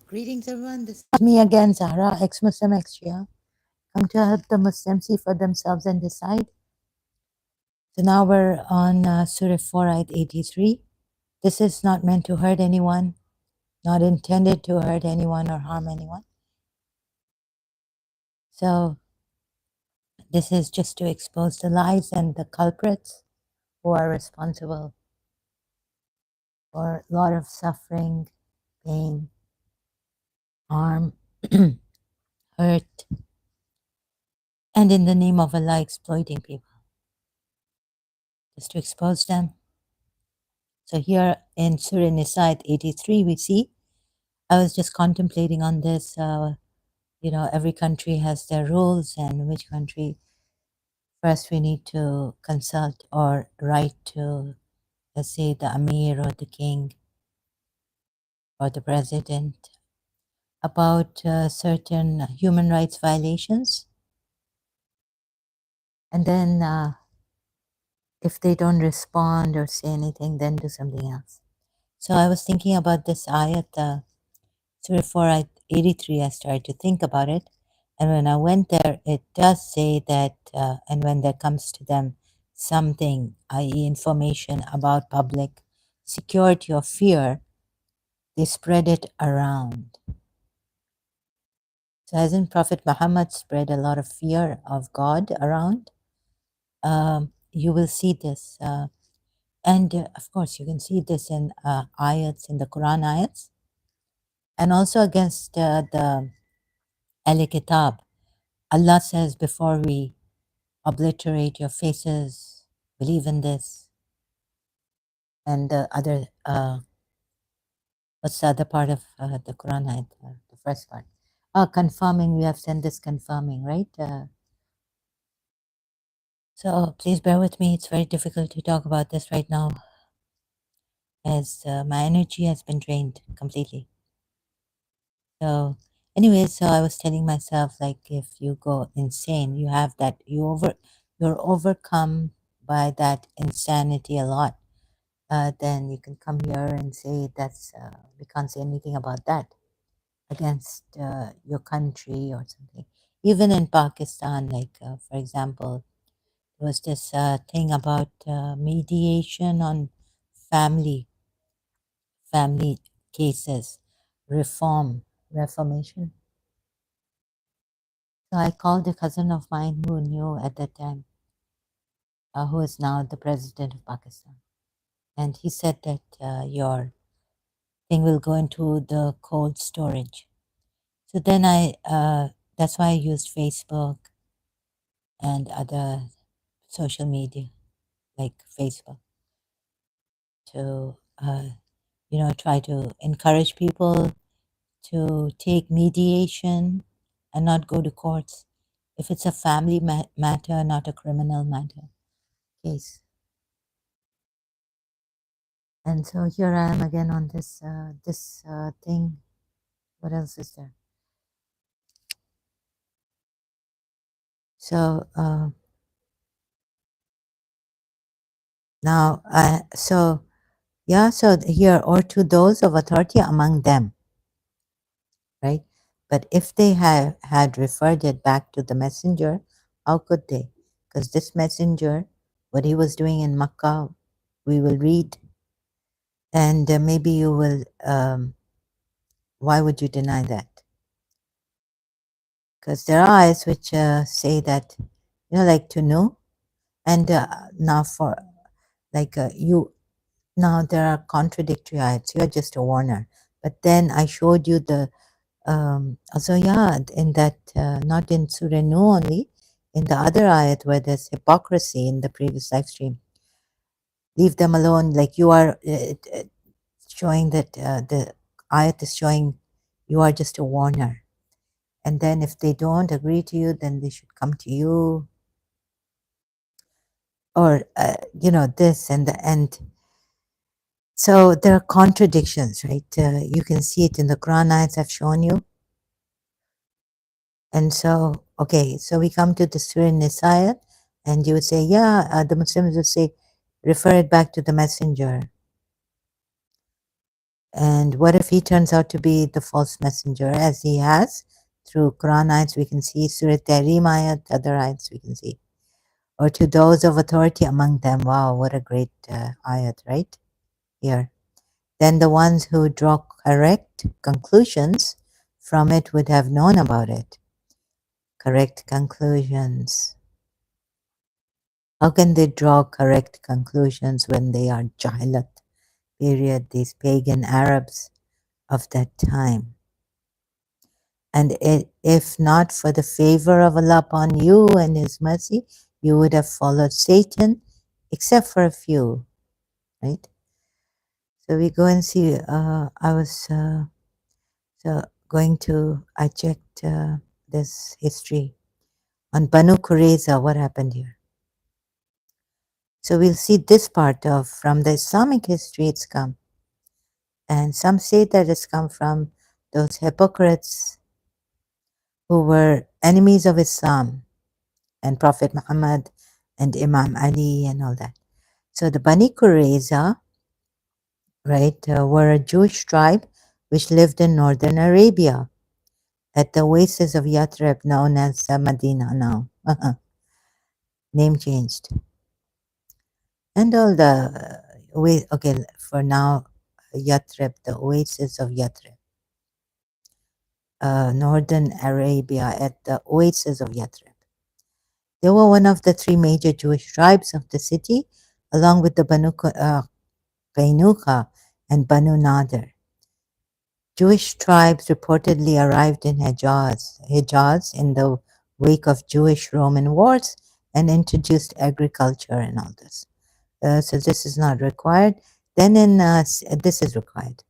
Greetings, everyone. This is me again, Zahra, ex-Muslim, ex-Shia. Come to help the Muslims see for themselves and decide. So now we're on Surah 4, Ayat 83. This is not meant to hurt anyone, not intended to hurt anyone or harm anyone. So this is just to expose the lies and the culprits who are responsible for a lot of suffering, pain, harm, hurt, and in the name of Allah exploiting people. Just to expose them. So here in Surah Nisa 83, we see, I was just contemplating on this, every country has their rules, and which country first we need to consult or write to, let's say, the Amir or the King or the President about certain human rights violations. And then if they don't respond or say anything, then do something else. So I was thinking about this ayat, Surah 4, 83, I started to think about it. And when I went there, it does say that, and when there comes to them something, i.e., information about public security or fear, they spread it around. So, hasn't Prophet Muhammad spread a lot of fear of God around? You will see this. And of course, you can see this in ayats, in the Quran ayats, and also against the Al-Kitab. Allah says, before we obliterate your faces, believe in this. And the other, what's the other part of the Quran ayat? The first part. Confirming, we have sent this confirming, right? So please bear with me. It's very difficult to talk about this right now as my energy has been drained completely. So anyway, so I was telling myself, like, if you go insane, you have that, you're overcome by that insanity a lot. Then you can come here and say that's we can't say anything about that against your country or something. Even in Pakistan, like for example, there was this thing about mediation on family cases, reformation. So I called a cousin of mine who knew at that time, who is now the president of Pakistan, and he said that your thing will go into the cold storage. So then that's why I used Facebook and other social media like Facebook to, try to encourage people to take mediation and not go to courts if it's a family matter, not a criminal matter case. And so here I am again on this thing. What else is there? So now, so here, or to those of authority among them, right? But if they had referred it back to the messenger, how could they? Because this messenger, what he was doing in Makkah, we will read, and maybe you will. Why would you deny that? Because there are ayahs which say that, like to know, and now for like you. Now there are contradictory ayats. You are just a warner. But then I showed you the also, in that not in Surah Nu only, in the other ayat where there's hypocrisy in the previous live stream. Leave them alone. Like you are showing that the ayat is showing you are just a warner. And then if they don't agree to you, then they should come to you. Or, this and the end. So there are contradictions, right? You can see it in the Quran ayats I've shown you. And so, okay, so we come to the Surah Nisa, and you would say, the Muslims would say, refer it back to the messenger. And what if he turns out to be the false messenger, as he has through Quran ayats we can see, Surah Tahrim ayat, other ayats we can see, or to those of authority among them. Wow, what a great ayat, right? Here. Then the ones who draw correct conclusions from it would have known about it. Correct conclusions. How can they draw correct conclusions when they are jahilat period, these pagan Arabs of that time? And if not for the favor of Allah upon you and His mercy, you would have followed Satan, except for a few, right? So we go and see. I was I checked this history on Banu Qurayza, what happened here. So we'll see this part of, from the Islamic history it's come. And some say that it's come from those hypocrites who were enemies of Islam and Prophet Muhammad and Imam Ali and all that. So the Bani Qurayza, right, were a Jewish tribe which lived in northern Arabia at the oasis of Yathrib, known as Medina now. Name changed. And all the, okay, for now, Yathrib, the oasis of Yathrib. Northern Arabia, at the oasis of Yathrib. They were one of the three major Jewish tribes of the city, along with the Banu Qainuqa and Banu Nadir. Jewish tribes reportedly arrived in Hijaz in the wake of Jewish-Roman wars and introduced agriculture and all this. So this is not required. Then this is required.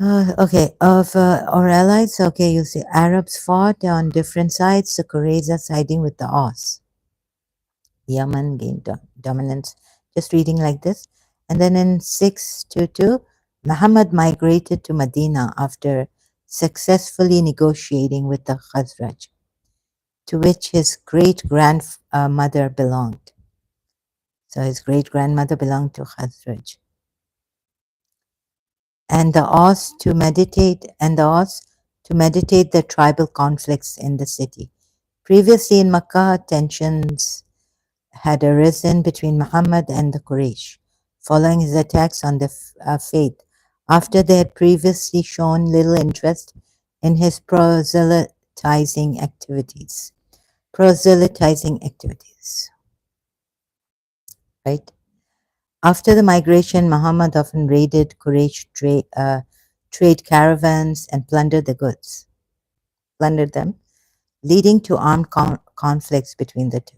Okay, of our allies, okay, you see Arabs fought on different sides, the Qurayza siding with the Aus. Yemen gained dominance, just reading like this. And then in 622, Muhammad migrated to Medina after successfully negotiating with the Khazraj, to which his great-grandmother belonged. So his great-grandmother belonged to Khazraj. And the Aus to meditate the tribal conflicts in the city. Previously in Makkah, tensions had arisen between Muhammad and the Quraysh, following his attacks on the faith, after they had previously shown little interest in his proselytizing activities. Right? After the migration, Muhammad often raided Quraysh trade caravans and plundered them, leading to armed conflicts between the two.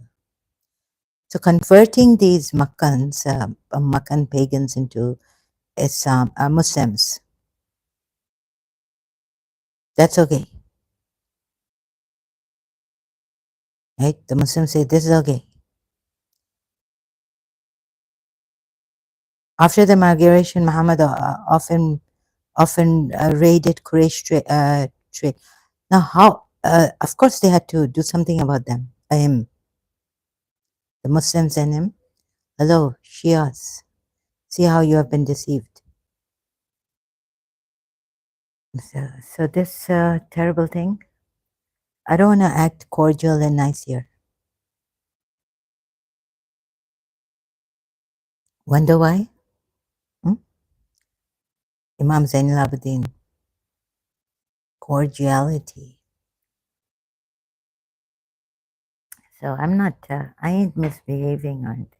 So converting these Makkan pagans into Islam, Muslims, that's okay. Right? The Muslims say this is okay. After the migration, Muhammad often raided Quraysh trade. Now, how? Of course, they had to do something about them. Him, the Muslims, and him. Hello, Shias. See how you have been deceived. So this terrible thing. I don't want to act cordial and nice here. Wonder why? Imam Zainul Abidin. Cordiality. So I'm not, I ain't misbehaving on it.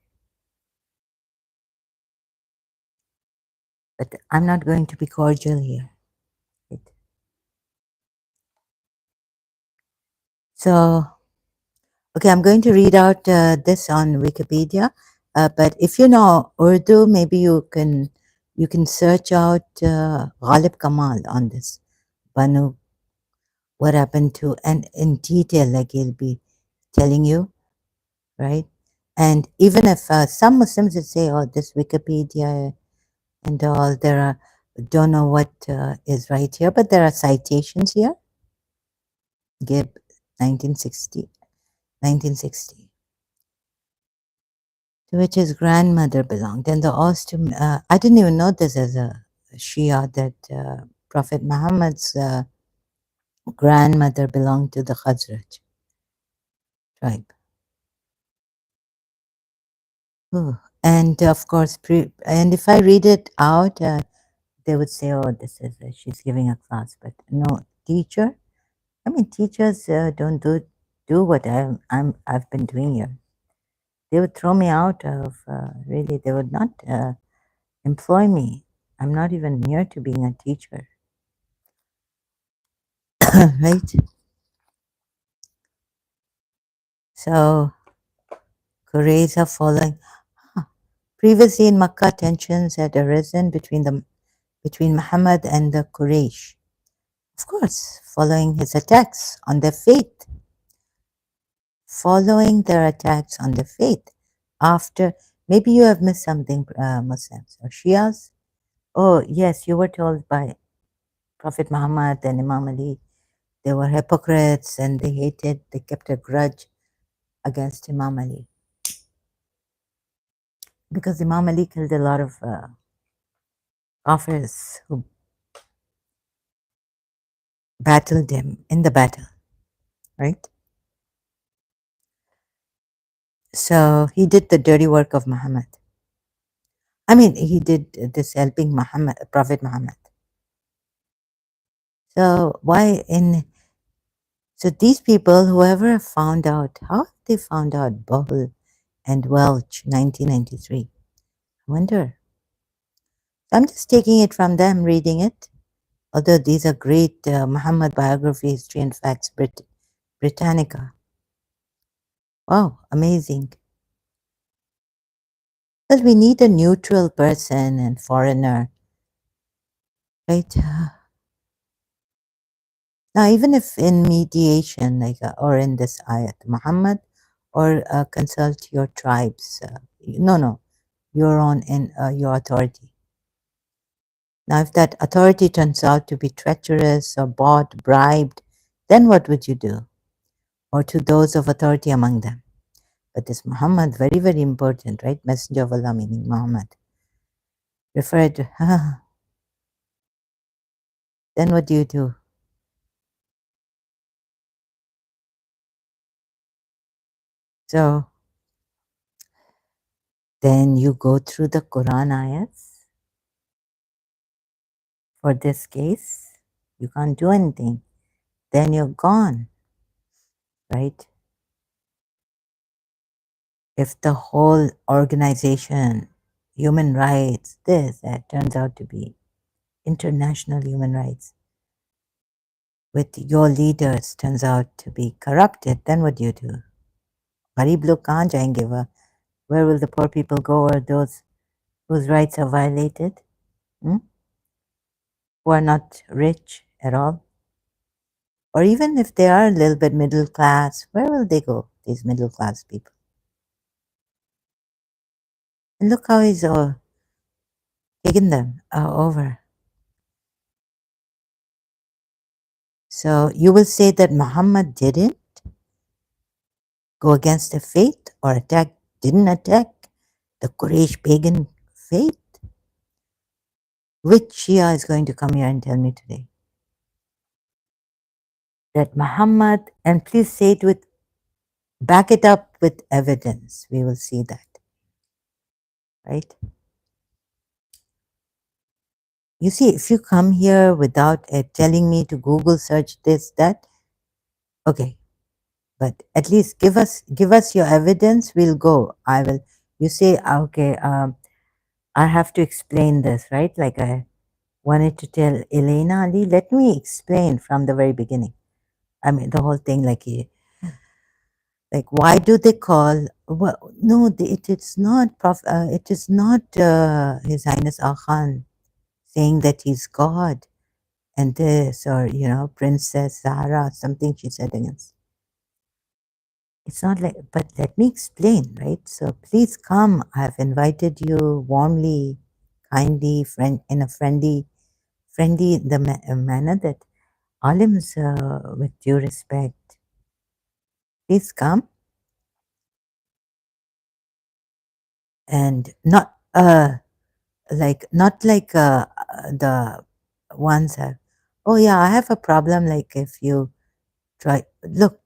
But I'm not going to be cordial here. So, okay, I'm going to read out this on Wikipedia. But if you know Urdu, maybe you can search out Ghalib Kamal on this. Banu, what happened to, and in detail, like he'll be telling you, right? And even if some Muslims would say, oh, this Wikipedia and all, there are, don't know what is right here, but there are citations here. Gibb, 1960. to which his grandmother belonged. And the Ostum, I didn't even know this as a Shia, that Prophet Muhammad's grandmother belonged to the Khazraj tribe. Ooh. And of course, and if I read it out, they would say, "Oh, this is she's giving a class," but no teacher. I mean, teachers don't do what I've been doing here. They would throw me out of really. They would not employ me. I'm not even near to being a teacher, right? So Qurayza following. Previously in Makkah, tensions had arisen between Muhammad and the Quraysh. Of course, following his attacks on their faith, following their attacks on their faith. After, maybe you have missed something, Muslims or Shias. Oh, yes, you were told by Prophet Muhammad and Imam Ali they were hypocrites and they kept a grudge against Imam Ali because Imam Ali killed a lot of Kafirs who battled him in the battle, right? So he did the dirty work of Muhammad. I mean, he did this helping Muhammad, Prophet Muhammad. So why in so these people, whoever found out, how they found out Bahl and Welch, 1993? I wonder. I'm just taking it from them, reading it. Although these are great Muhammad biography, history and facts, Britannica. Wow, amazing. Because we need a neutral person and foreigner, right? Now, even if in mediation, like or in this ayat, Muhammad, or consult your tribes. No, your own in your authority. Now, if that authority turns out to be treacherous or bought, bribed, then what would you do? Or to those of authority among them? But this Muhammad, very, very important, right? Messenger of Allah, meaning Muhammad. Referred to, then what do you do? So then you go through the Quran ayats for this case. You can't do anything. Then you're gone, right? If the whole organization, human rights, this, that turns out to be international human rights, with your leaders turns out to be corrupted, then what do you do? Garib log kahan jayenge? Where will the poor people go, or those whose rights are violated, who are not rich at all? Or even if they are a little bit middle class, where will they go, these middle class people? And look how he's taken them over. So you will say that Muhammad didn't go against the faith or didn't attack the Quraysh pagan faith? Which Shia is going to come here and tell me today that Muhammad, and please say it with, back it up with evidence. We will see that, right? You see, if you come here without telling me to Google search this, that, okay, but at least give us your evidence. We'll go. I will. You say, okay, I have to explain this, right? Like I wanted to tell Elena Ali, let me explain from the very beginning. I mean, the whole thing, like why do they call? Well, no, it is not. It is not His Highness Khan saying that he's God and this, or Princess Zahra, something she said against. It's not like, but let me explain, right? So please come. I've invited you warmly, kindly, in a friendly manner that Alims, with due respect, please come. and not like the ones have. Oh yeah, I have a problem. Like if you try, look,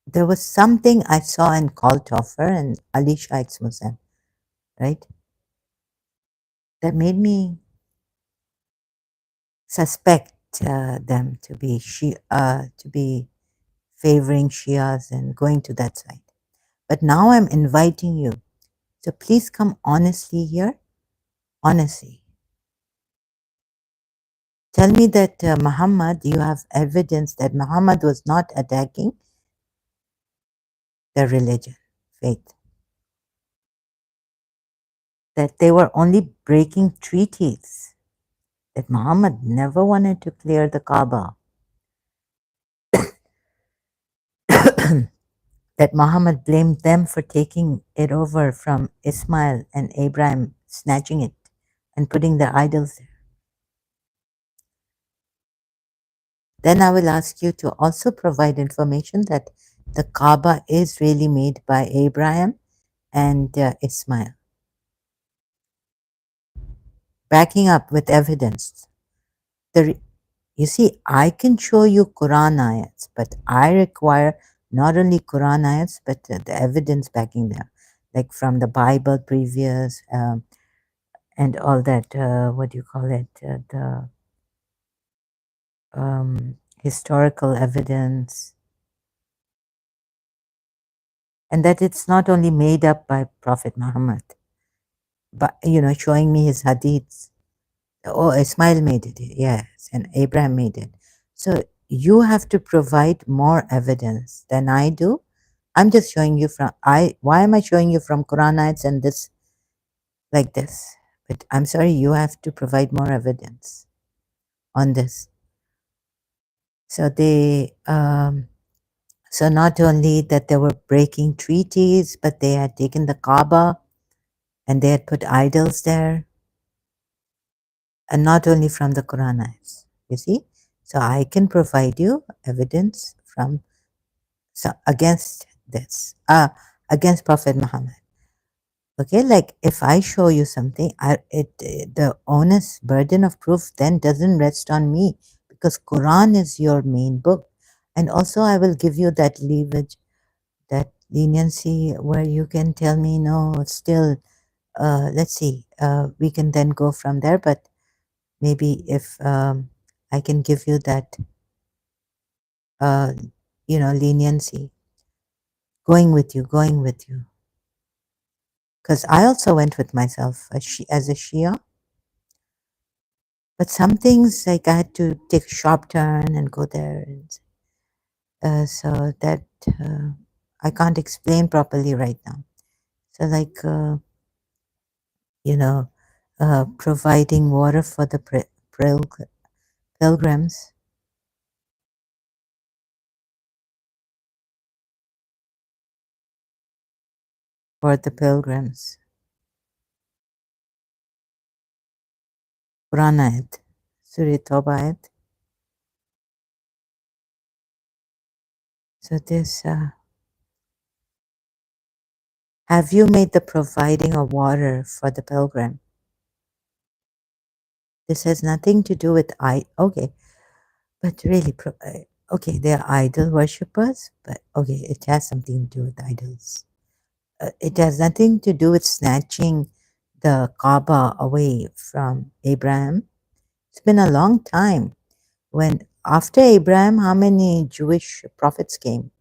there was something I saw in Kaltoffer and Ali Shaikh's Muslim, right? That made me suspect them to be favoring Shias and going to that side. But now I'm inviting you. So please come honestly here. Honestly. Tell me that Muhammad, you have evidence that Muhammad was not attacking the religion, faith, that they were only breaking treaties, that Muhammad never wanted to clear the Kaaba, that Muhammad blamed them for taking it over from Ismail and Abraham, snatching it and putting their idols there. Then I will ask you to also provide information that the Kaaba is really made by Abraham and Ismail, backing up with evidence. You see, I can show you Quran ayats, but I require not only Quran ayats, but the evidence backing them, like from the Bible previous and all that, what do you call it, the historical evidence, and that it's not only made up by Prophet Muhammad, but, showing me his hadiths. Oh, Ismail made it, yes, and Abraham made it. So you have to provide more evidence than I do. I'm just showing you why am I showing you from Quran ayats and this like this? But I'm sorry, you have to provide more evidence on this. So so not only that they were breaking treaties, but they had taken the Kaaba and they had put idols there, and not only from the Quran ayats, you see. So I can provide you evidence from against this, against Prophet Muhammad. Okay, like if I show you something, the onus burden of proof then doesn't rest on me, because Quran is your main book, and also I will give you that leverage, that leniency where you can tell me no, still. Let's see. We can then go from there, but maybe if I can give you that, uh, leniency, going with you. Because I also went with myself as a Shia, but some things like I had to take a sharp turn and go there, and so that I can't explain properly right now. So like providing water for the pilgrims, for the pilgrims. Quran ayat, Surah Tawbah ayat. So this, have you made the providing of water for the pilgrim? This has nothing to do with okay, but really, okay, they're idol worshippers, but okay, it has something to do with idols. It has nothing to do with snatching the Kaaba away from Abraham. It's been a long time. When after Abraham, how many Jewish prophets came?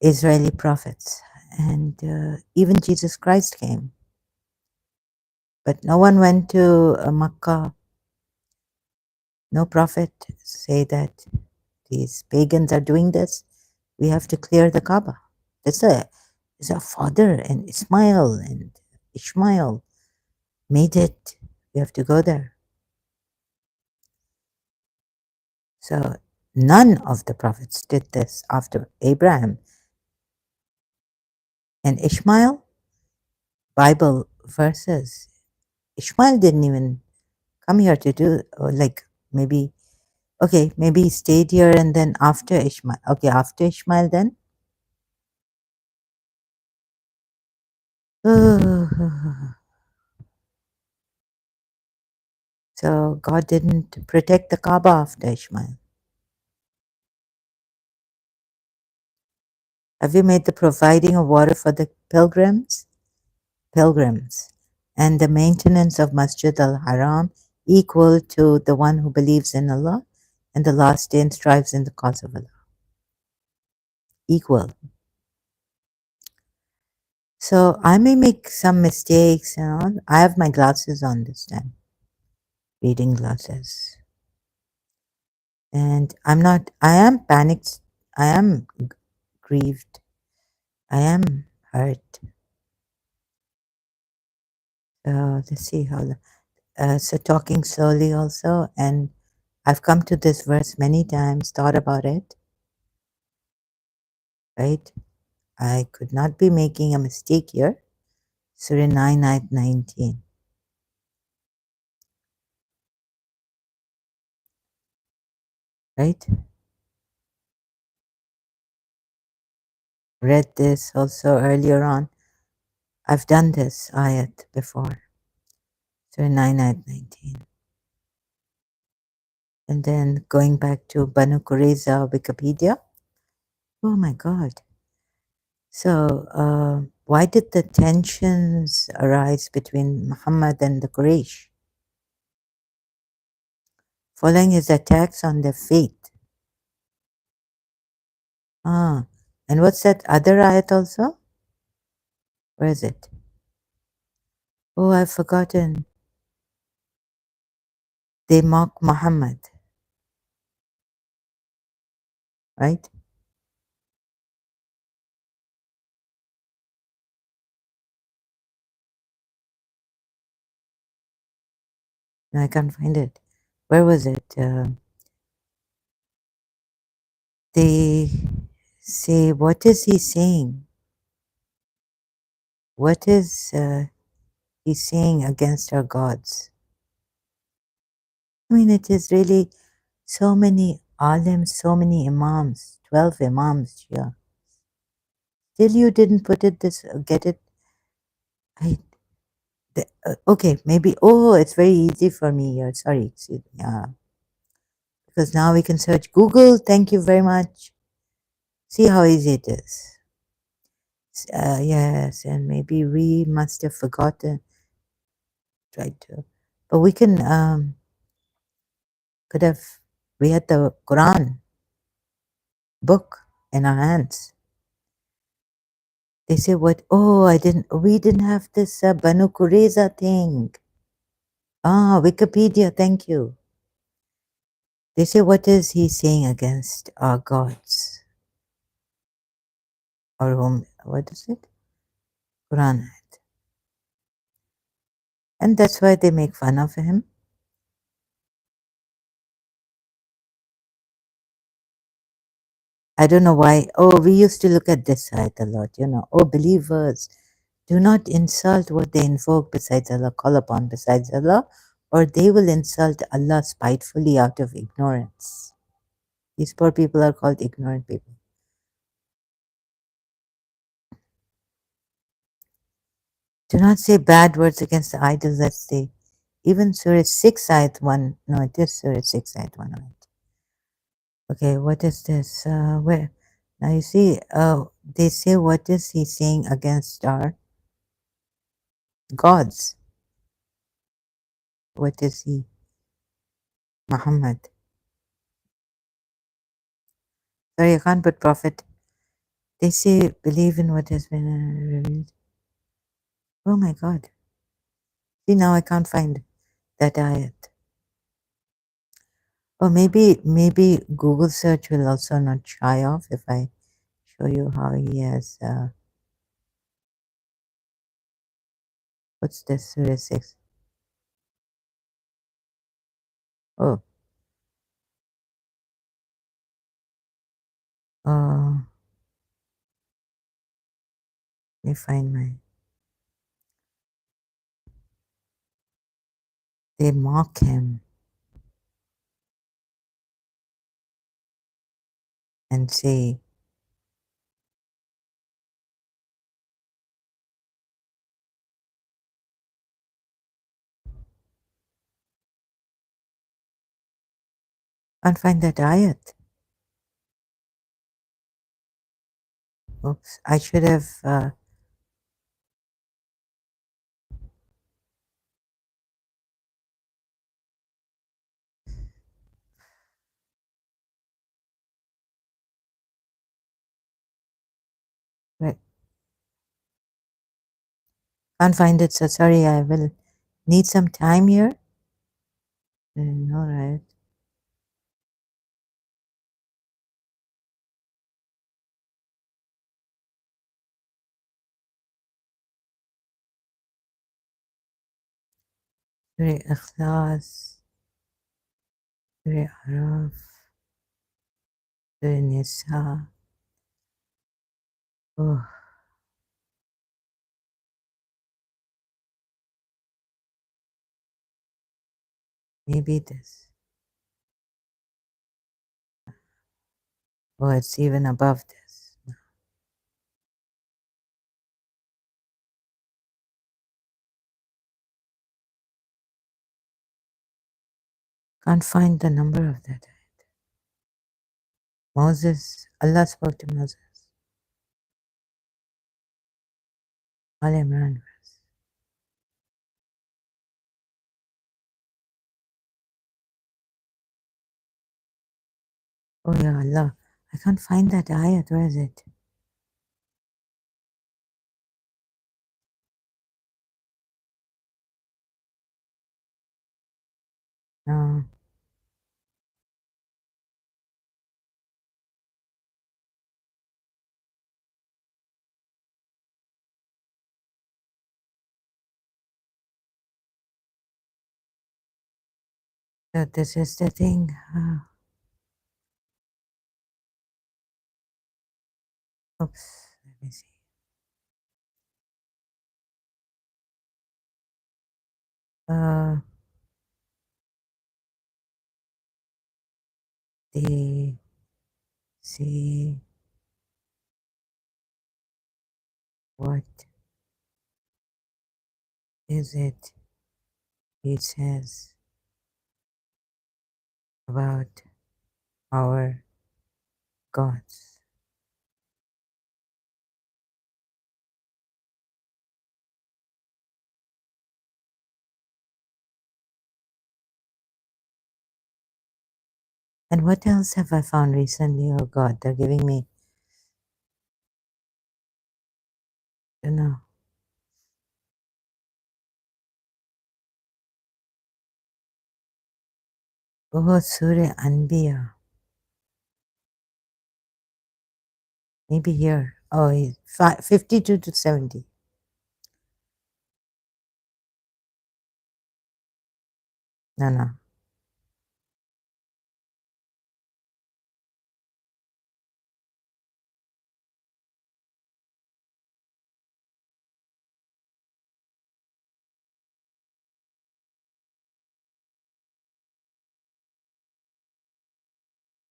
Israeli prophets, and even Jesus Christ came. But no one went to Makkah. No prophet say that these pagans are doing this. We have to clear the Kaaba. That's it's a father and Ismail and Ishmael made it. We have to go there. So none of the prophets did this after Abraham and Ishmael. Bible verses. Ishmael didn't even come here to do, or like maybe, okay, maybe he stayed here and then after Ishmael. Okay, after Ishmael then. So God didn't protect the Kaaba after Ishmael. Have you made the providing of water for the pilgrims, and the maintenance of Masjid al-Haram equal to the one who believes in Allah and the last day and strives in the cause of Allah? Equal. So I may make some mistakes and all. I have my glasses on this time, reading glasses. And I am panicked, I am grieved, I am hurt. Let's see how, so talking slowly also, and I've come to this verse many times, thought about it, right? I could not be making a mistake here. Surah 9, ayat 19, right? Read this also earlier on. I've done this ayat before. Surah 9, ayat 19. And then going back to Banu Qurayza Wikipedia. Oh my God. So, why did the tensions arise between Muhammad and the Quraysh following his attacks on their faith? Ah, and what's that other ayat also? Where is it? Oh, I've forgotten. They mock Muhammad, right? No, I can't find it. Where was it? They say, what is he saying? What is he saying against our gods? I mean, it is really so many alims, so many imams, 12 imams here. Still you didn't put it this, get it? I, okay, maybe, oh, it's very easy for me here. Sorry, excuse me. Because now we can search Google. Thank you very much. See how easy it is. Yes, and maybe we must have forgotten, tried to, but we can, could have, we had the Quran book in our hands. They say what? Oh, we didn't have this Banu Qurayza thing. Ah, Wikipedia, thank you. They say, what is he saying against our gods? Or whom, what is it? Quran. And that's why they make fun of him. I don't know why. Oh, we used to look at this side a lot, you know. Oh, believers, do not insult what they invoke besides Allah, call upon besides Allah, or they will insult Allah spitefully out of ignorance. These poor people are called ignorant people. Do not say bad words against the idols that say. Even Surah 6 ayat 1. No, it is Surah 6 ayat 1. Right? Okay, what is this? Where? Now you see, they say, what is he saying against our gods? What is he? Muhammad. Sorry, I can't put prophet. They say, believe in what has been revealed. Oh my God. See, now I can't find that ayat. Or maybe Google search will also not shy off if I show you how he has, what's this, Surah 6? Oh, let me find my, they mock him and say, Can't find that ayat. Oops, I should have. Right. Can't find it, so sorry. I will need some time here. All right. Surah Ikhlas, Surah Araf, Surah Nisa. Oh, maybe this. Oh, it's even above this. Can't find the number of that. Moses, Allah spoke to Moses. Al Imran. Oh, yeah, Allah. I can't find that ayat. Where is it? No. So this is the thing. Oops. Let me see. The see what is it he says about our gods. And what else have I found recently? Oh God, they're giving me, you know. Oh, Surah Anbiya. Maybe here. Oh, 52 to 70. No, no.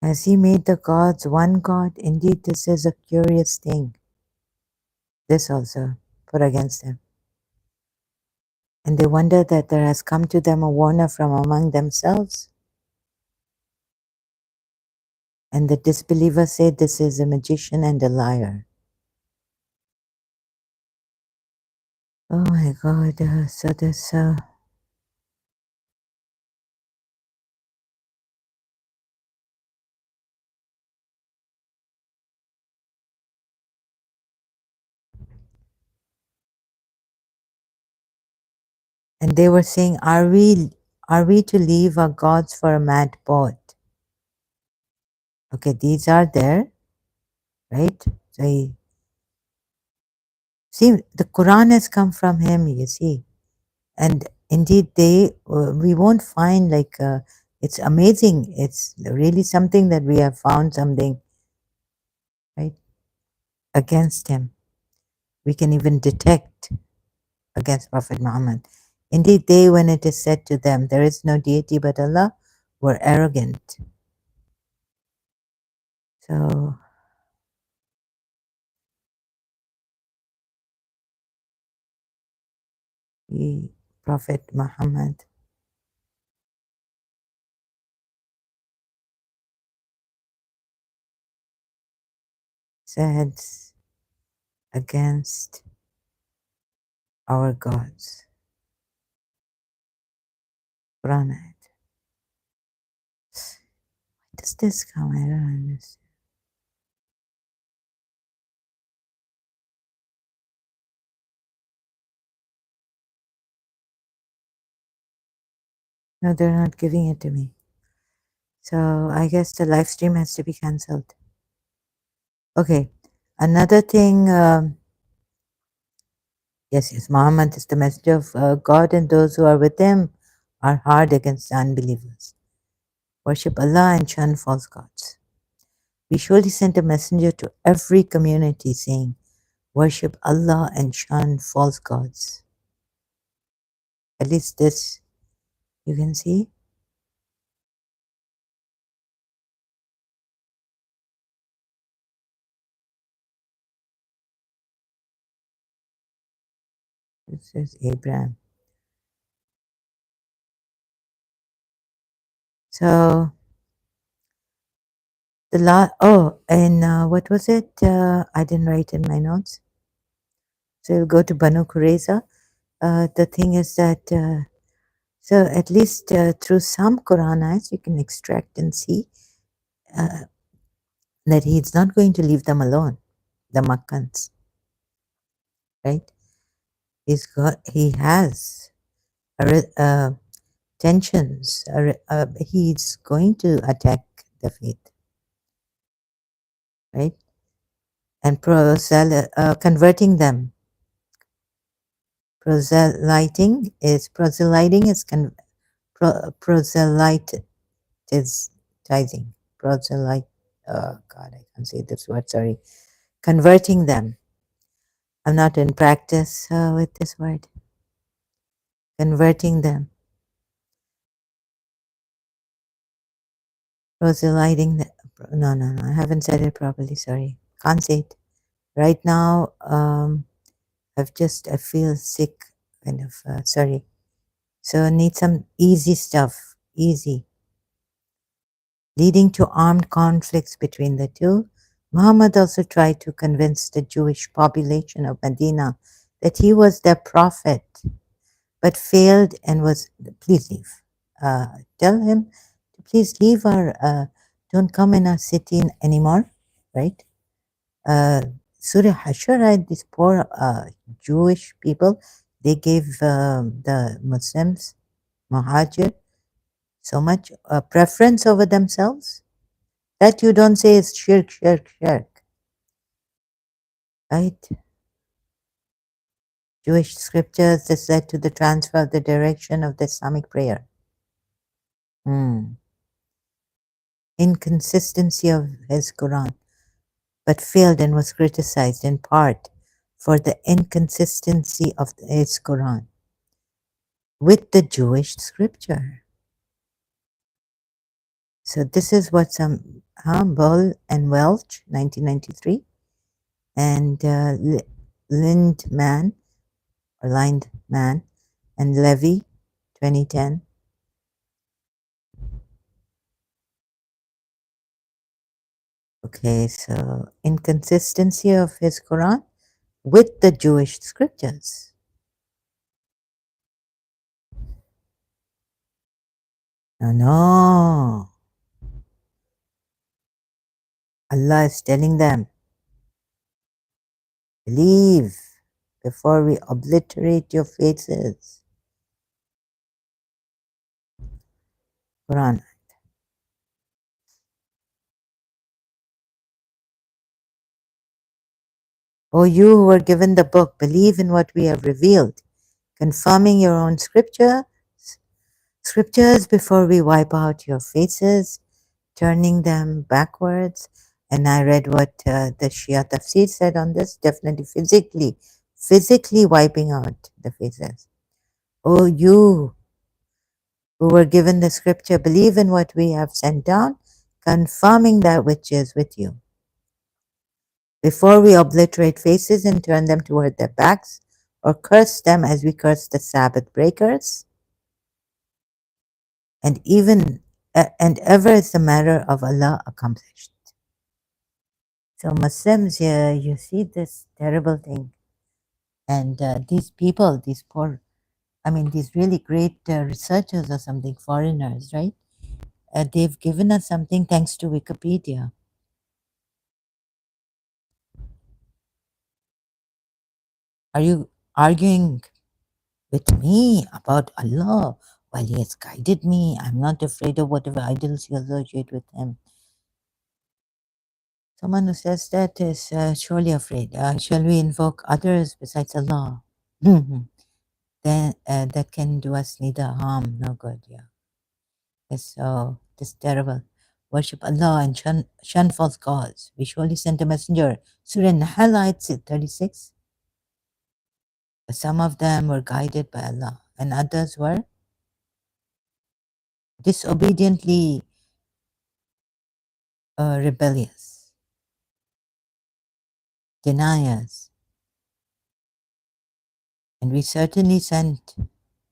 Has he made the gods one God? Indeed, this is a curious thing. This also put against them. And they wonder that there has come to them a warner from among themselves. And the disbelievers say this is a magician and a liar. Oh my God. So this. And they were saying, are we to leave our gods for a mad pot? Okay, these are there, right? So see, the Quran has come from him, you see. And indeed, we won't find it's amazing. It's really something that we have found something, right, against him. We can even detect against Prophet Muhammad. Indeed, they, when it is said to them, there is no deity but Allah, were arrogant. So, Prophet Muhammad sins against our gods. Quran ayat. Where does this come? I don't understand. No, they're not giving it to me. So I guess the live stream has to be cancelled. Okay. Another thing, yes, Muhammad is the messenger of God, and those who are with him are hard against the unbelievers. Worship Allah and shun false gods. We surely sent a messenger to every community saying, worship Allah and shun false gods. At least this you can see. This is Abraham. So and what was it? I didn't write in my notes. So we'll go to Banu Qurayza. The thing is that, so at least through some Quran ayats, you can extract and see uh, that he's not going to leave them alone, the Makkans, right? He has tensions. He's going to attack the faith, right? And converting them. Proselyting is proselytizing. Proselyte. God, I can't say this word. Sorry. Converting them. I'm not in practice with this word. Converting them. Proselyting. No. I haven't said it properly. Sorry. Can't say it. Right now, I feel sick, kind of, sorry. So I need some easy stuff. Easy. Leading to armed conflicts between the two. Muhammad also tried to convince the Jewish population of Medina that he was their prophet, but failed and was, please leave. Tell him to please leave don't come in our city anymore, right? Surah Hashar, these poor Jewish people, they gave the Muslims, Muhajir, so much preference over themselves that you don't say is shirk, right? Jewish scriptures, this led to the transfer of the direction of the Islamic prayer. Inconsistency of his Quran, but failed and was criticized in part for the inconsistency of his Quran with the Jewish scripture. So this is what some Bull and Welch, 1993, and Lindman and Levy, 2010. Okay, so inconsistency of his Quran with the Jewish scriptures. No. Allah is telling them, believe before we obliterate your faces. Quran. O you who were given the book, believe in what we have revealed, confirming your own scriptures before we wipe out your faces, turning them backwards. And I read what the Shia Tafsir said on this, definitely physically wiping out the faces. O you who were given the scripture, believe in what we have sent down, confirming that which is with you. Before we obliterate faces and turn them toward their backs, or curse them as we curse the Sabbath breakers, and ever is the matter of Allah accomplished. So Muslims here, you see this terrible thing, and these people, these poor, I mean, these really great researchers or something, foreigners, right? They've given us something thanks to Wikipedia. Are you arguing with me about Allah? While He has guided me, I'm not afraid of whatever idols you associate with Him. Someone who says that is surely afraid. Shall we invoke others besides Allah? Then that can do us neither harm nor good. Yeah. Yes, so this terrible. Worship Allah and shun false gods. We surely sent a messenger. Surah Nahl ayat 36. But some of them were guided by Allah, and others were disobediently rebellious, deniers. And we certainly sent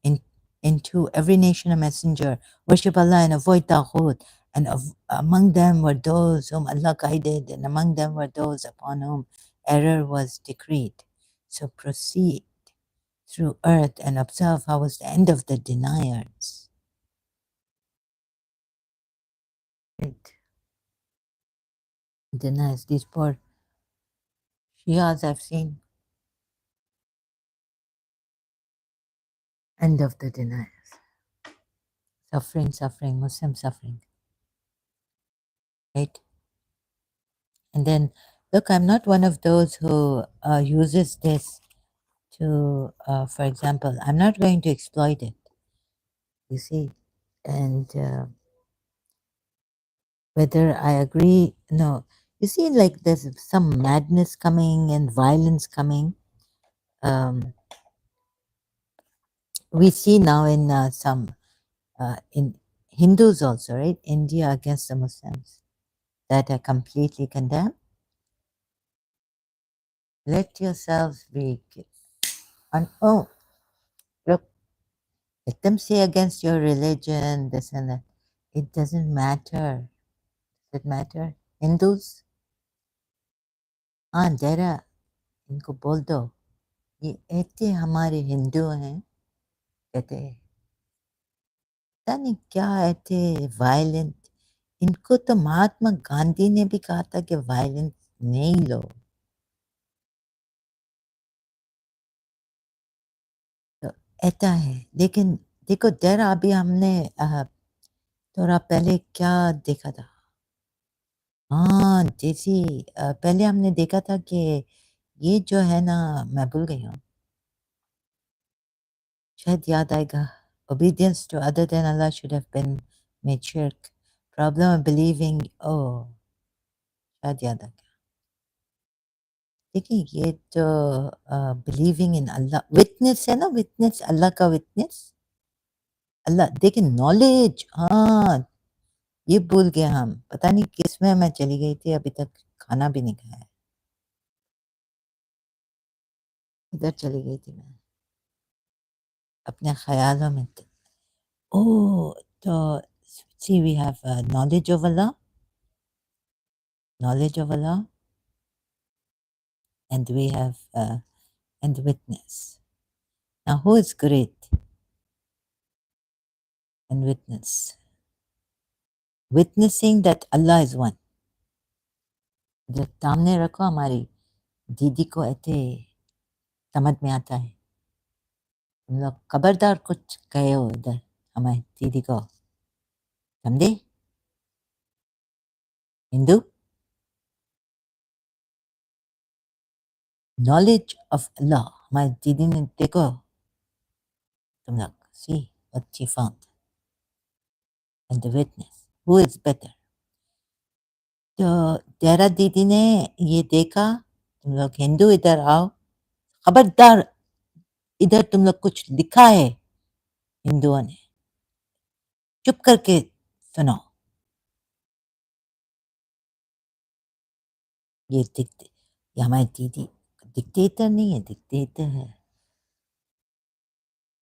in, into every nation a messenger. Worship Allah and avoid Taghut. And among them were those whom Allah guided, and among them were those upon whom error was decreed. So proceed through earth and observe how was the end of the deniers. Right. Deniers, these poor Shias I've seen. End of the deniers. Suffering, suffering, Muslim suffering. Right? And then, look, I'm not one of those who uses this to, for example, I'm not going to exploit it, you see. And whether I agree, no. You see, like there's some madness coming and violence coming. We see now in some, in Hindus also, right? India against the Muslims that are completely condemned. Let yourselves be, oh, look, let them say against your religion, this and that. It doesn't matter. Does it matter? Hindus? हाँ जरा इनको बोल दो ये ऐसे हमारे हिंदू हैं कहते हैं पता नहीं क्या ऐसे वायलेंट इनको तो महात्मा गांधी ने भी कहा था कि वायलेंस नहीं लो तो ऐसा है लेकिन देखो जरा अभी हमने थोड़ा पहले क्या देखा था हाँ जैसी पहले हमने देखा था कि ये जो है ना मैं भूल गई हूँ शायद याद आएगा obedience to other than Allah should have been made shirk problem of believing oh शायद याद आ गया देखिए ये तो believing in Allah witness है ना witness अल्लाह का witness अल्लाह देखिए knowledge हाँ ये भूल गए हम पता नहीं किस में मैं चली गई थी अभी तक खाना भी नहीं खाया इधर चली गई थी मैं अपने ख्यालों में oh तो see we have knowledge of Allah and we have and witness. Now, who is great and witness? Witnessing that Allah is one. जो सामने रखो हमारी दीदी को ऐसे समझ में आता है तुम लोग खबरदार कुछ कहे हो इधर हमारी दीदी को समझे हिंदू knowledge of Allah हमारी दीदी ने देखो तुम लोग see what she found and the witness who is better तो तेरा दीदी ने ये देखा तुम लोग हिंदू इधर आओ खबरदार इधर तुम लोग कुछ लिखा है हिंदुओं ने चुप करके सुनो ये दिखते ये हमारी दीदी डिक्टेटर नहीं है डिक्टेटर है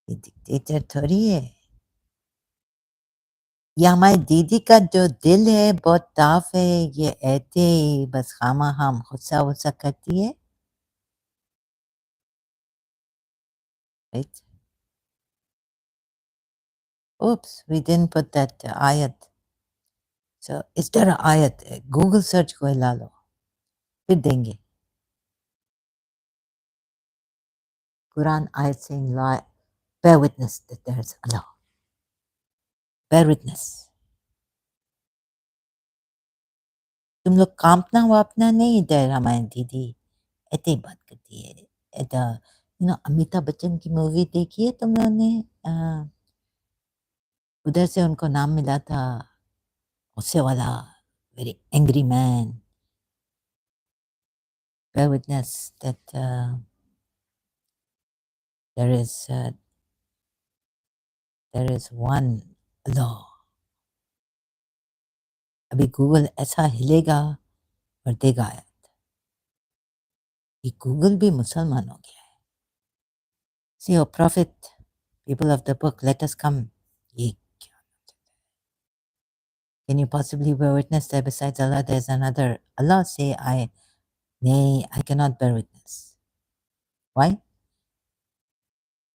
ये डिक्टेटर थोड़ी है ये हमारी दीदी का जो दिल है बहुत साफ है, ये ऐसे ही बस खामखा गुस्सा-वुस्सा करती है, right? Oops, we didn't put that ayat. So is there a ayat? Google search को हिला लो, फिर देंगे. Quran ayat saying lie, bear witness that there is Allah. Bear witness. तुम लोग कांपना-वापना नहीं इधर हमारी दीदी, ऐसे ही बात करती है. अमिताभ बच्चन की मूवी देखी है तुम लोगों ने? उधर से उनको नाम मिला था गुस्से वाला, very angry man. Bear witness that there is one Allah. अभी गूगल ऐसा हिलेगा और देगा आयत. ये गूगल भी मुसलमान हो गया है. See, O Prophet, people of the book, let us come. ये क्या? Can you possibly bear witness that besides Allah there is another Allah? Say nay, I cannot bear witness. Why?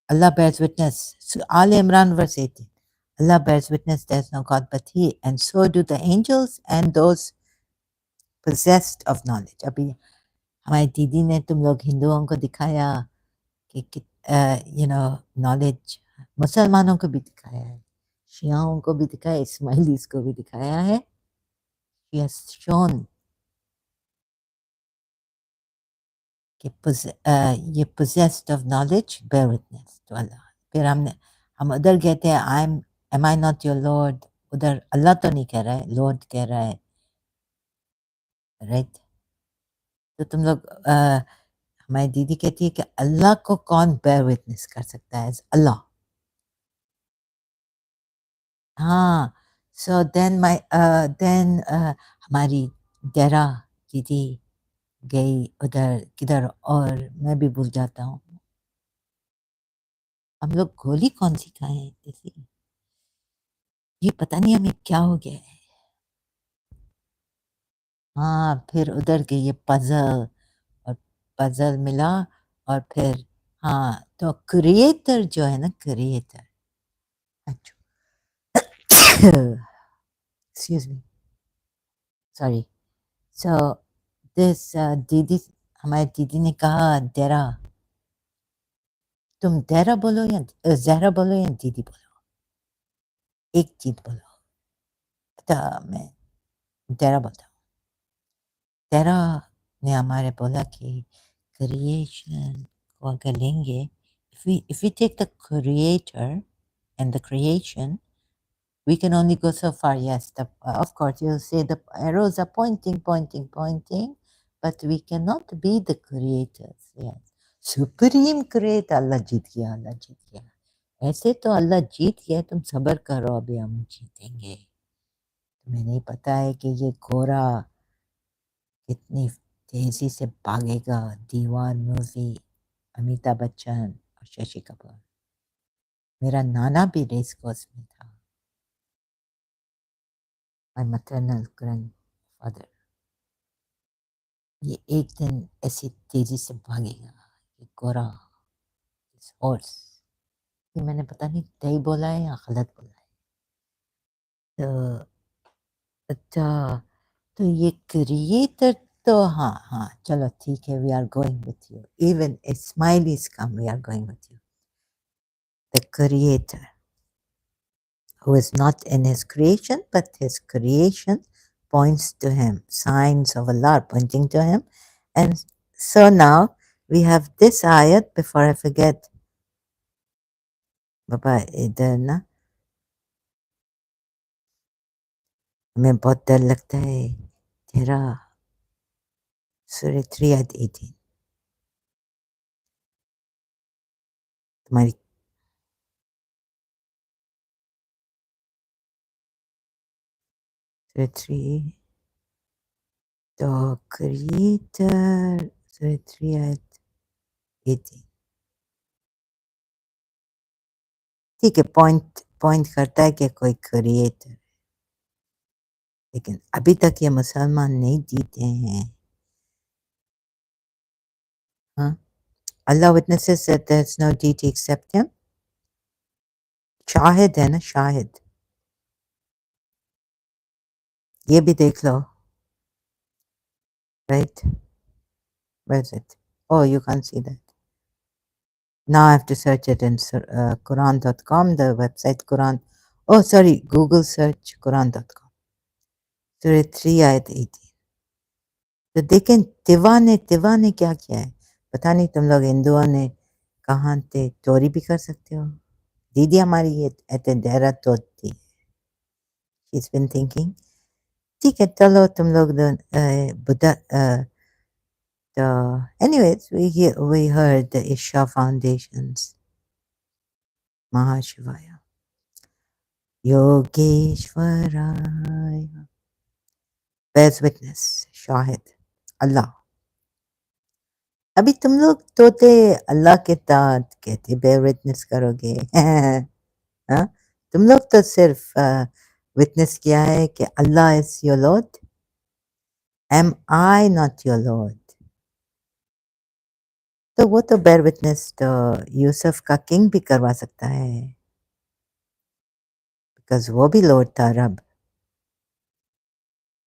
Allah bears witness. So Al Imran verse 18. Allah bears witness there is no God but He, and so do the angels and those possessed of knowledge. अभी हमारी दीदी ने तुम लोग हिंदुओं को दिखाया कि नॉलेज मुसलमानों को भी दिखाया है, शियाओं को भी दिखाया, इस्माइलीज को भी दिखाया है. She has shown कि ये possessed of knowledge bear witness to Allah. फिर हम उधर कहते हैं am I not your Lord? उधर अल्लाह तो नहीं कह रहा है, लॉर्ड कह रहा है, राइट? तो तुम लोग हमारी दीदी कहती है कि अल्लाह को कौन bear witness कर सकता है? अल्लाह. हाँ, सो देन हमारी डेरा दीदी गई उधर किधर और मैं भी भूल जाता हूँ. हम लोग गोली कौन-सी खाए हैं ऐसी? ये पता नहीं हमें क्या हो गया है. हाँ, फिर उधर गई ये पज़ल और पज़ल मिला और फिर हाँ, तो क्रिएटर जो है ना क्रिएटर. अच्छा. Excuse me. Sorry. So this दीदी हमारी दीदी ने कहा डेरा. तुम डेरा बोलो या ज़हरा बोलो या दीदी बोलो. एक चीज़ बोलो. तो मैं डेरा बोलता हूँ. डेरा ने हमारे बोला कि क्रिएशन को अगर लेंगे, if we take the creator and the creation, we can only go so far. Yes, of course, you'll say the arrows are pointing, but we cannot be the creators. Yes, supreme creator. अल्लाह जीत गया, अल्लाह जीत गया. ऐसे तो अल्लाह जीत गया, तुम सब्र करो, अभी हम जीतेंगे. तुम्हें नहीं पता है कि ये घोड़ा कितनी तेजी से भागेगा. दीवार मूवी, अमिताभ बच्चन और शशि कपूर. मेरा नाना भी रेस कोर्स में था. My maternal grandfather. ये एक दिन ऐसी तेजी से भागेगा कि घोड़ा, हॉर्स. ये मैंने पता नहीं सही बोला है या गलत बोला है. तो अच्छा, तो ये क्रिएटर तो हाँ हाँ चलो ठीक है. We are going with you. Even a smiley is come. We are going with you. The creator who is not in his creation, but his creation points to him. Signs of Allah are pointing to him. And so now we have this ayat. Before I forget, Baba, इधर ना हमें बहुत डर लगता है. तेरा सूरह 3 आयत 18. तुम्हारी सूरह 3 तो क्रिएटर सूरह 3 आयत 18. ठीक है, पॉइंट करता है कि कोई क्रिएटर. लेकिन अभी तक ये मुसलमान नहीं जीते हैं। हाँ, Allah witnesses that there's no deity except him. Shahid है ना, शाहिद। ये भी देख लो। Right, where is it? Oh, you can't see that. Now I have to search it in Quran.com, the website Quran. Oh, sorry, Google search Quran.com. Surah 3 ayat 18. तो देखें तिवा ने क्या किया है, पता नहीं। तुम लोग हिंदुओं ने कहाँ थे, चोरी भी कर सकते हो। दीदी हमारी ये ऐसे देहरा तो थी, she's been thinking, ठीक है चलो तुम लोग बुद्धा। तो anyways, we heard the Isha Foundations, Mahashivaya, Yogeshwaraya, bears witness, Shahid, Allah। अभी तुम लोग तोते अल्लाह के साथ कहते बेयर विटनेस करोगे। हाँ, तुम लोग तो सिर्फ विटनेस किया है कि Allah is your lord, am I not your lord. तो वो तो बेयर विटनेस तो यूसुफ का किंग भी करवा सकता है, बिकॉज वो भी लॉर्ड था, रब।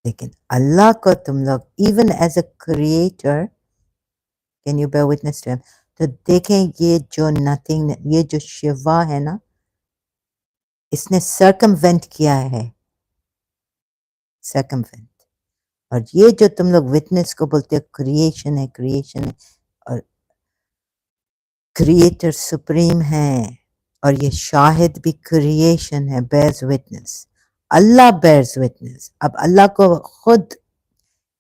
लेकिन अल्लाह को तुम लोग even as a creator, can you bear witness to him? तो देखें ये जो नथिंग, ये जो शिवा है ना, इसने सर्कमवेंट किया है, सर्कमवेंट। और ये जो तुम लोग विटनेस को बोलते हो क्रिएशन है, क्रिएशन है, और क्रिएटर सुप्रीम है, और ये शाहिद भी क्रिएशन है, बेयर्स विटनेस। अल्लाह बेयर्स विटनेस। अब अल्लाह को खुद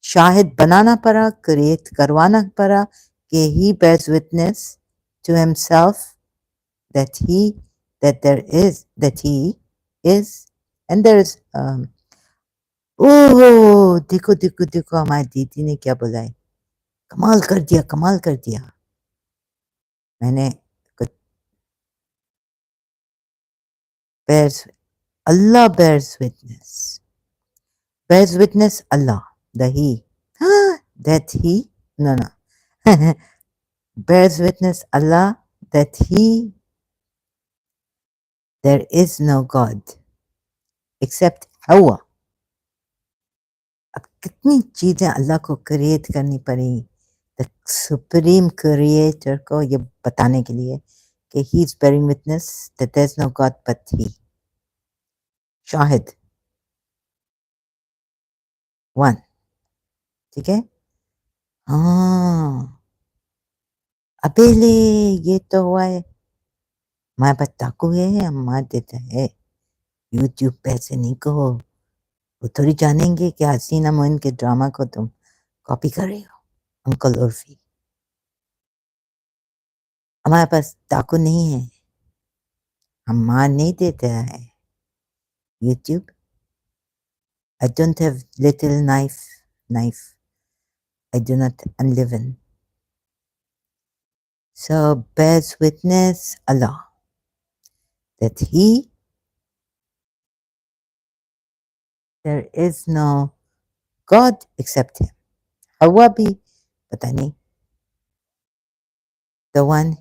शाहिद बनाना पड़ा, क्रिएट करवाना पड़ा कि he bears witness to himself that he that he is, and there is ओह देखो देखो देखो हमारी दीदी ने क्या बोला है, कमाल कर दिया, कमाल कर दिया। मैंने bears, Allah bears witness Allah, the he, that he, no, bears witness Allah that he, there is no God except Hawa। अब कितनी चीजें अल्लाह को क्रिएट करनी पड़ी, द सुप्रीम क्रिएटर को ये बताने के लिए कि he is bearing witness that there is no god but he. शाहिद वन, ठीक है। हाँ, अबेले ये तो हुआ है, हमारे पास चाकू है, हम मार देते हैं। यूट्यूब पे ऐसे नहीं कहो, वो थोड़ी जानेंगे कि हसीना मोइन के ड्रामा को तुम कॉपी कर रही हो। अंकल उर्फी, हमारे पास चाकू नहीं है, हम मार नहीं देते हैं। YouTube, I don't have little knife. I do not unleaven. So bears witness Allah that he, there is no God except him. Hawa bhi pata nahi. The one,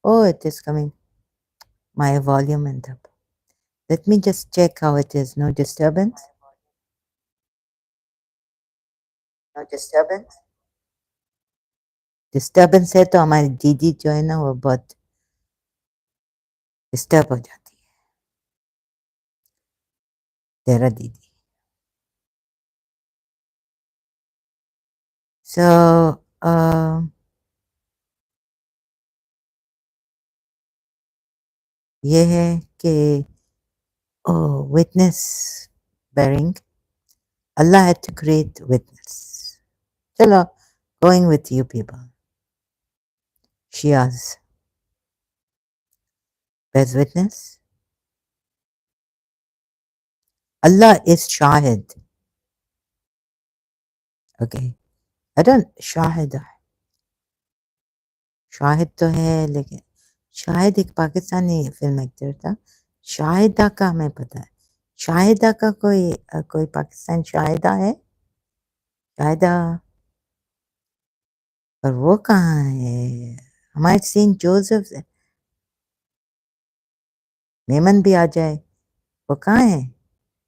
oh, it is coming. My volume went up. Let me just check how it is. No disturbance. No disturbance. Disturbance है तो हमारी दीदी जो है ना वो बहुत disturb हो जाती है, तेरा दीदी। So ये है कि witness bearing, Allah had to create witness. चलो, going with you people. Shias bears witness. Allah is Shahid. Okay. I don't Shahid Shahid तो है, लेकिन शाहिद एक पाकिस्तानी फिल्म एक्टर था। शाहिदा का हमें पता है, शाहिदा का कोई पाकिस्तान शाहिदा है? शाहिदा, और वो कहाँ है? हमारे सेंट जोसेफ मेमन भी आ जाए, वो कहाँ है?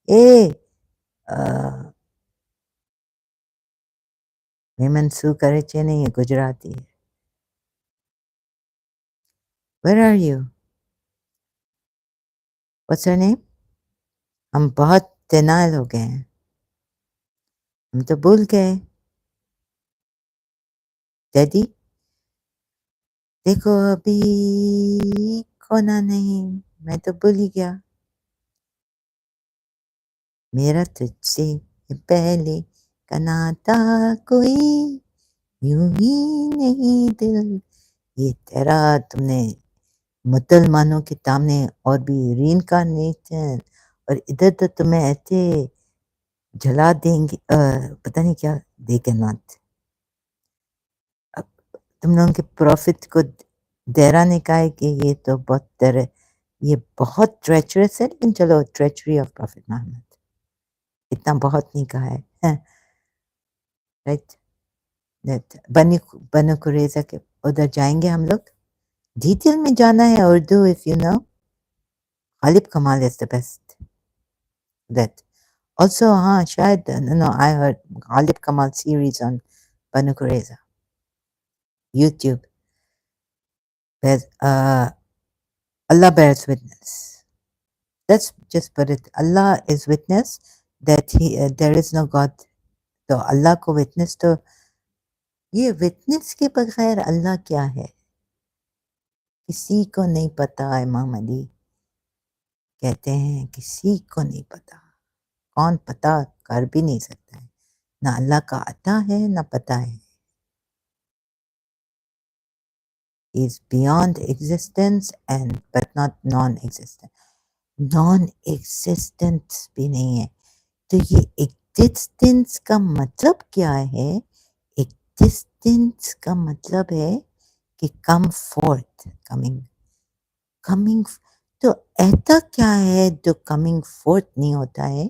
ए मेमन सू करे नहीं है, गुजराती है। Where are you? What's your name? हम बहुत डिनाइल हो गए हैं, हम तो भूल गए। डैडी, देखो अभी खोना नहीं, मैं तो भूल ही गया। मेरा तुझसे पहले का नाता कोई यूं ही नहीं दिल, ये तेरा तुमने मुसलमानों के सामने और भी रीइंकार्नेशन, और इधर तो तुम्हें ऐसे जला देंगे, पता नहीं क्या दे के नॉट। अब तुम लोगों के प्रॉफिट को देरा ने कहा है कि ये तो बहुत तरह, ये बहुत ट्रेचरस है, लेकिन चलो ट्रेचरी ऑफ प्रॉफिट मोहम्मद, इतना बहुत नहीं कहा है, राइट? बनी बनु कुरैज़ा के उधर जाएंगे हम लोग, डिटेल में जाना है Urdu, if you know Ghalib कमाल is the best that also, हाँ शायद, no, I heard गालिब कमाल series on Banu Qurayza YouTube, where Allah bears witness. Let's just put it, Allah is witness that there is no God. तो अल्लाह को witness, तो ये witness के बगैर अल्लाह क्या है किसी को नहीं पता। इमाम अली कहते हैं किसी को नहीं पता, कौन पता कर भी नहीं सकता है, ना अल्लाह का अता है ना पता है। Is beyond existence and but not non-existent. Non-existence भी नहीं है, तो ये existence का मतलब क्या है? Existence का मतलब है कि come forth, coming, तो ऐसा क्या है जो coming forth नहीं होता है?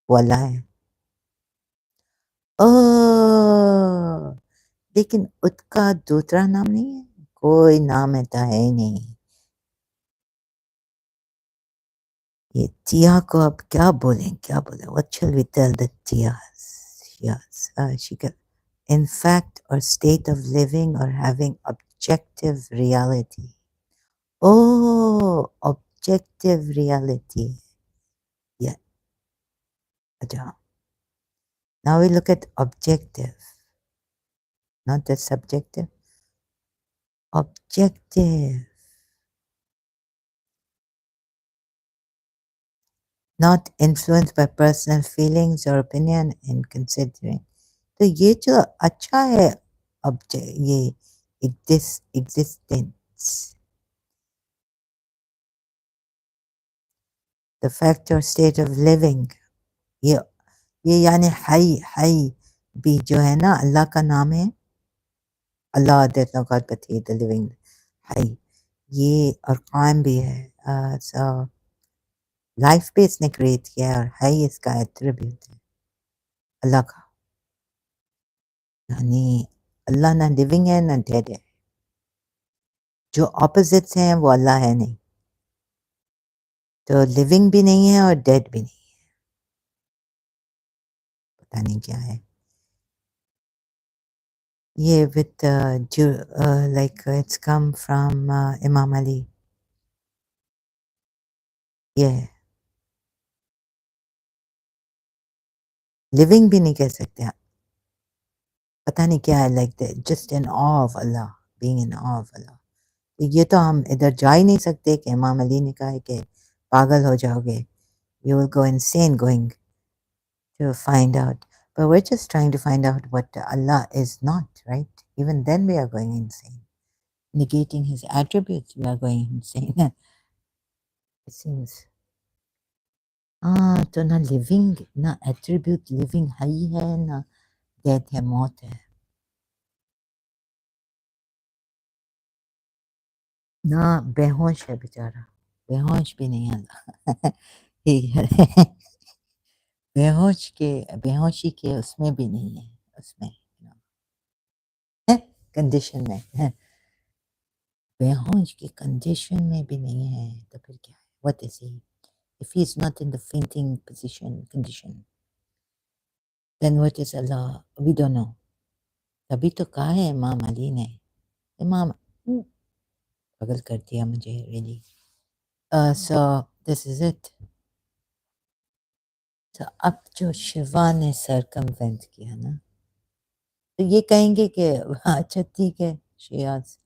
वो अल्लाह है। ओह, लेकिन उसका दूसरा नाम नहीं है, कोई नाम ऐसा है ही नहीं। ये टिया को अब क्या बोलें, क्या बोलें? What shall we tell the Tiyas? Yes, she can, in fact or state of living or having objective reality. Oh, objective reality. Yeah. अच्छा. Now we look at objective, not the subjective. Objective. Not influenced by personal feelings or opinion in considering. तो ये जो अच्छा है object, ये existence, the fact or state of living, ये यानी हई भी जो है ना, अल्लाह का नाम है, Allah that no god but he the living हई, ये और कायम भी है। सो लाइफ पे इसने क्रिएट किया है, और हई इसका एट्रीब्यूट है अल्लाह का, यानी अल्लाह ना लिविंग है ना डेड है, जो ऑपोजिट्स हैं वो अल्लाह है नहीं, तो लिविंग भी नहीं है और डेड भी नहीं, पता नहीं क्या है ये। With like it's come from इमाम अली, ये लिविंग भी नहीं कह सकते, पता नहीं क्या है, like just in awe of Allah, being in awe of Allah. ये तो हम इधर जा ही नहीं सकते कि इमाम अली ने कहा है कि पागल हो जाओगे, you will go insane going to find out. But we're just trying to find out what Allah is not, right? Even then we are going insane. Negating his attributes, we are going insane. It seems. हाँ, तो ना living, ना attribute living हई है, ना death है, मौत है, ना बेहोश है बेचारा, बेहोश भी नहीं अल्लाह बेहोशी के उसमें भी नहीं है, उसमें है, कंडीशन में है, बेहोश की कंडीशन में भी नहीं है, तो फिर क्या है? What is he? If he is not in the fainting position condition, then what is Allah? We don't know. तभी तो कहा है इमाम अली ने, इमाम पागल कर दिया मुझे really. So this is it. तो अब जो शिवा ने सरकमवेंट किया ना, तो ये कहेंगे कि अच्छा ठीक है, शियाज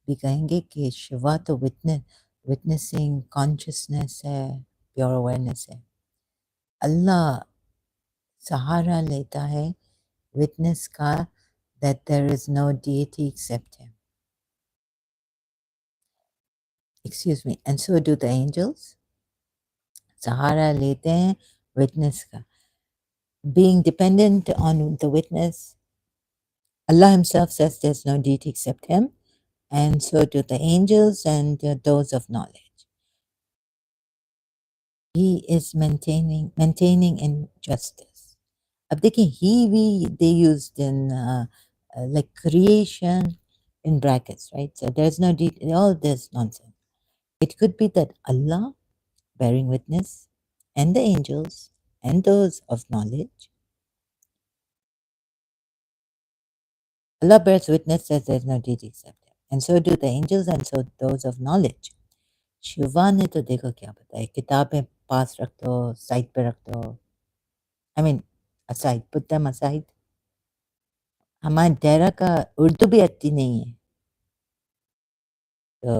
भी कहेंगे कि शिवा तो विटनेसिंग कॉन्शियसनेस है, प्योर अवेयरनेस है। अल्लाह सहारा लेता है विटनेस का, that there is no deity except him. Excuse me. And so do the angels. सहारा लेते हैं विटनेस का. Being dependent on the witness, Allah himself says there's no deity except him, and so do the angels and those of knowledge. He is maintaining in justice. अब देखिए, he we they used in like creation in brackets, right? So there's no deity, all this nonsense. It could be that Allah bearing witness and the angels and those of knowledge. Allah bears witness that there is no deity except him, and so do the angels and so those of knowledge. Shiva ने तो देखो क्या बताया, किताबें पास रख दो, side पे रख दो, I mean aside, put them aside. हमारे डेरा का उर्दू भी अच्छी नहीं है, तो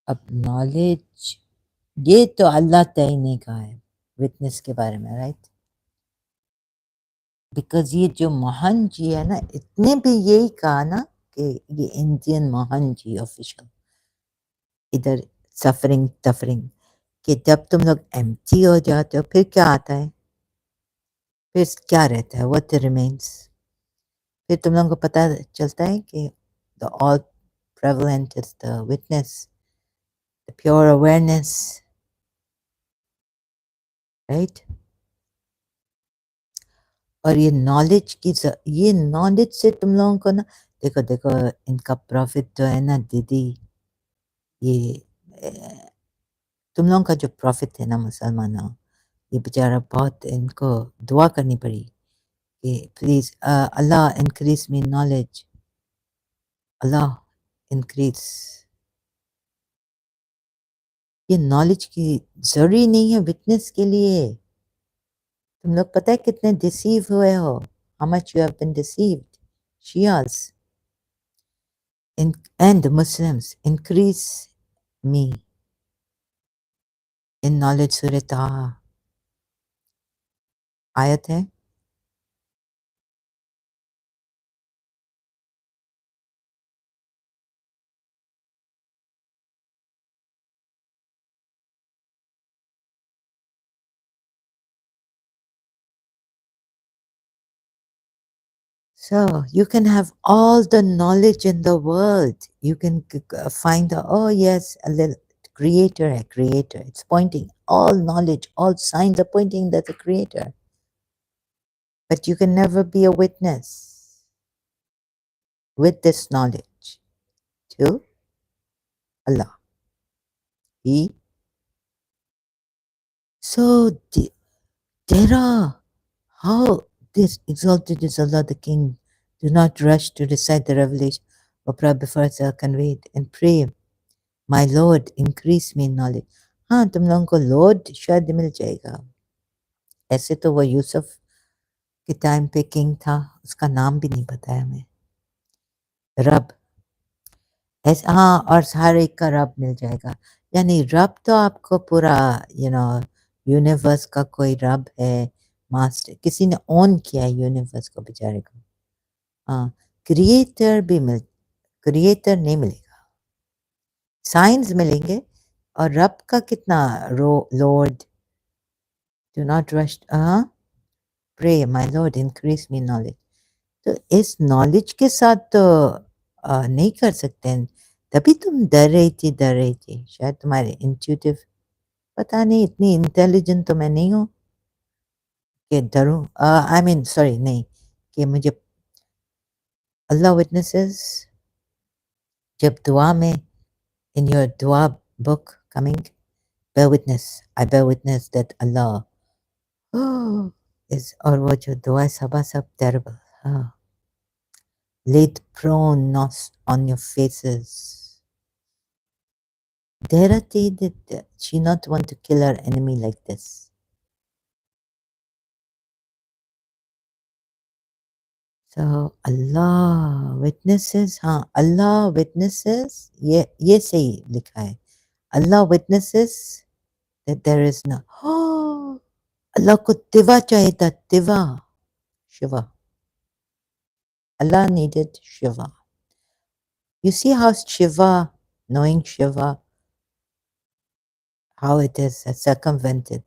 अब नॉलेज ये तो अल्लाह तय ने कहा है विटनेस के बारे में, राइट? बिकॉज ये जो मोहन जी है ना, इतने भी यही कहा ना कि ये इंडियन मोहन जी ऑफिशियल इधर सफरिंग टफरिंग, कि जब तुम लोग एम्प्टी हो जाते हो फिर क्या आता है, फिर क्या रहता है, व्हाट रिमेन्स. फिर तुम लोगों को पता चलता है कि the all prevalent is the witness, the pure awareness, right? और ये नॉलेज की ये नॉलेज से तुम लोगों को ना, देखो देखो इनका प्रॉफिट जो है ना दीदी, ये तुम लोगों का जो प्रॉफिट है ना मुसलमानों, ये बेचारा बहुत इनको दुआ करनी पड़ी कि please Allah increase me knowledge, Allah increase. ये नॉलेज की जरूरी नहीं है विटनेस के लिए. तुम लोग पता है कितने डिसीव हुए हो, how much you have been deceived. Shias and Muslims, increase me in knowledge. Surah Taha आयत है. So you can have all the knowledge in the world. You can find the, oh yes, a little creator, a creator. It's pointing, all knowledge, all signs are pointing that the creator. But you can never be a witness with this knowledge to Allah. He. So Dera, how this exalted is Allah the King. Do not rush to recite the revelation of prayer before it's conveyed, and pray, my Lord, increase me in knowledge. हाँ, तुम लोगों को Lord शायद मिल जाएगा. ऐसे तो वो यूसुफ के टाइम पे किंग था, उसका नाम भी नहीं पता है हमें. रब ऐसा, हाँ, और हर एक का रब मिल जाएगा. यानी रब तो आपको पूरा यूनिवर्स का कोई रब है, मास्टर, किसी ने ओन किया है यूनिवर्स को बेचारे को. हाँ, क्रिएटर नहीं मिलेगा. साइंस मिलेंगे, और रब का कितना lord. Do not rush, pray my lord increase me knowledge. तो इस नॉलेज के साथ तो नहीं कर सकते हैं तभी तुम डर रही थी। शायद तुम्हारे इंट्यूटिव, पता नहीं, इतनी इंटेलिजेंट तो मैं नहीं हूँ कि डरूं। आई मीन सॉरी, नहीं, कि मुझे अल्लाह विटनेसेस, जब दुआ में, in your dua book coming, bear witness, I bear witness that Allah is, और वो जो दुआ है सबा सब terrible, laid prone on your faces. Derati, did she not want to kill her enemy like this? So Allah witnesses, हाँ, Allah witnesses, ये सही लिखा है. Allah witnesses that there is no. Allah को तिवा चाहिए था, Tiwa, Shiva. Allah needed Shiva. You see how Shiva, knowing Shiva, how it is circumvented.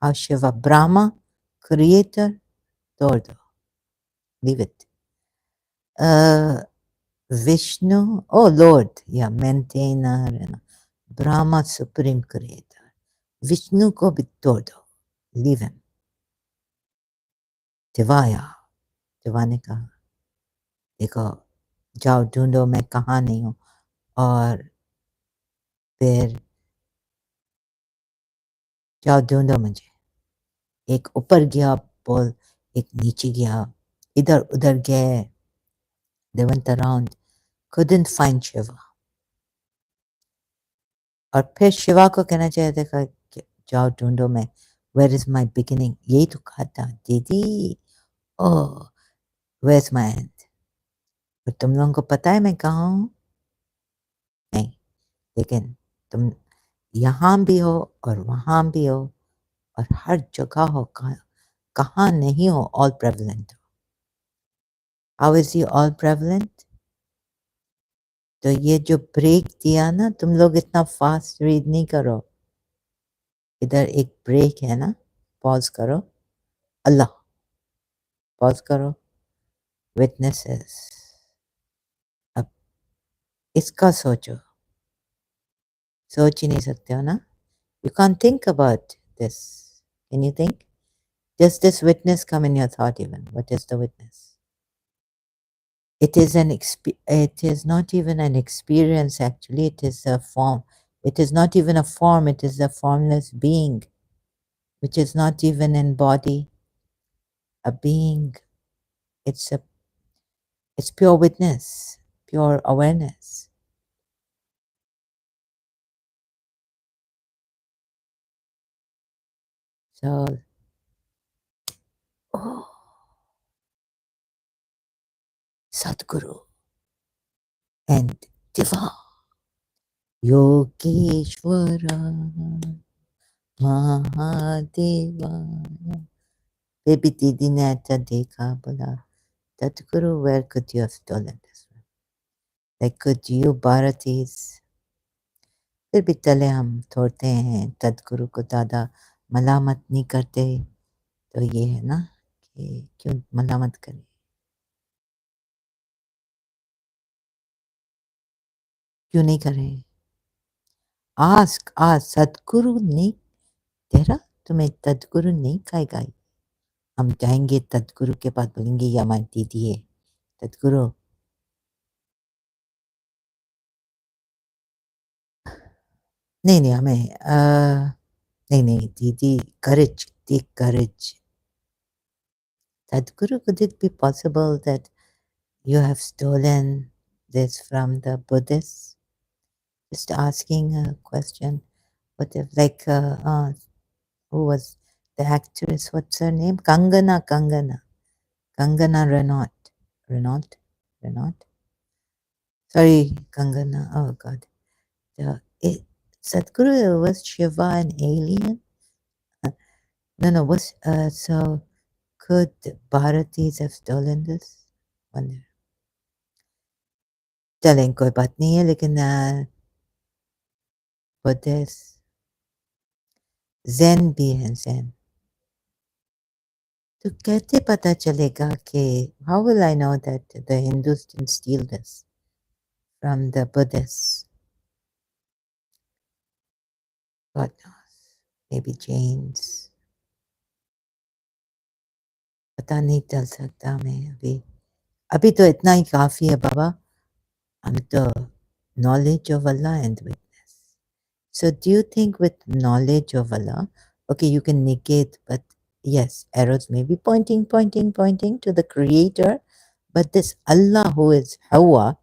How Shiva, Brahma, creator, Lord, leave it. Vishnu, oh Lord, yeah, maintainer, and Brahma, supreme creator. Vishnu ko bhi tod do, leave him. Tivaya, Tiva ने कहा, देखो जाओ ढूंढो, मैं कहाँ नहीं हूँ. और फिर जाओ ढूंढो मुझे. एक ऊपर गया बोल, एक नीचे गया, इधर उधर गए. They went around, couldn't find Shiva. और फिर शिवा को कहना चाहिए था कि जाओ ढूंढो, मैं, where is my beginning. यही तो कहा था दीदी. oh, where's my end. और तुम लोगों को पता है मैं कहाँ हूँ? नहीं, लेकिन तुम यहाँ भी हो और वहाँ भी हो और हर जगह हो. कहाँ नहीं हो, all prevalent हो. How is he all prevalent? तो ये जो ब्रेक दिया ना, तुम लोग इतना फास्ट रीड नहीं करो. इधर एक ब्रेक है ना, पॉज करो. अल्लाह, पॉज करो. विटनेसेस. अब इसका सोचो. सोच ही नहीं सकते हो ना. You can think about this. Can you think? Does this witness come in your thought even? What is the witness? It is it is not even an experience actually, it is a form. It is not even a form, it is a formless being, which is not even in body. A being. It's pure witness, pure awareness. So, oh, Sadguru and Diva, Yogeshwara, Mahadeva. Baby Didi ने अच्छा देखा, बोला, Sadguru, where could you have stolen this from? Like, could you, Bharatis? फिर भी चले हम छोड़ते हैं, सदगुरु को ज़्यादा मलामत नहीं करते. तो ये है ना कि क्यों मलामत करें. क्यों नहीं करें? आस्क सदगुरु ने तेरा तुम्हें तदगुरु नहीं खाएगा. हम जाएंगे तदगुरु के पास, बोलेंगे ये हमारी दीदी है तदगुरु. नहीं नहीं, हमें नहीं दीदी, courage, take courage. Sadhguru, could it be possible that you have stolen this from the Buddhists? Just asking a question. What if, like, who was the actress? What's her name? Kangana Renault. Sorry, Kangana. Oh God. Sadhguru, was Shiva an alien? No. So could Bharatis have stolen this? Wonder. चलें, कोई बात नहीं है, लेकिन Buddhist zen भी है, zen. तो कैसे पता चलेगा कि how will I know that the Hindus didn't steal this from the Buddhists? God knows. Maybe Jains. पता नहीं चल सकता मैं अभी अभी तो इतना ही काफ़ी है बाबा with the knowledge of Allah and witness. So do you think with knowledge of Allah, okay, you can negate, but yes, arrows may be pointing to the creator, but this Allah who is Hawa,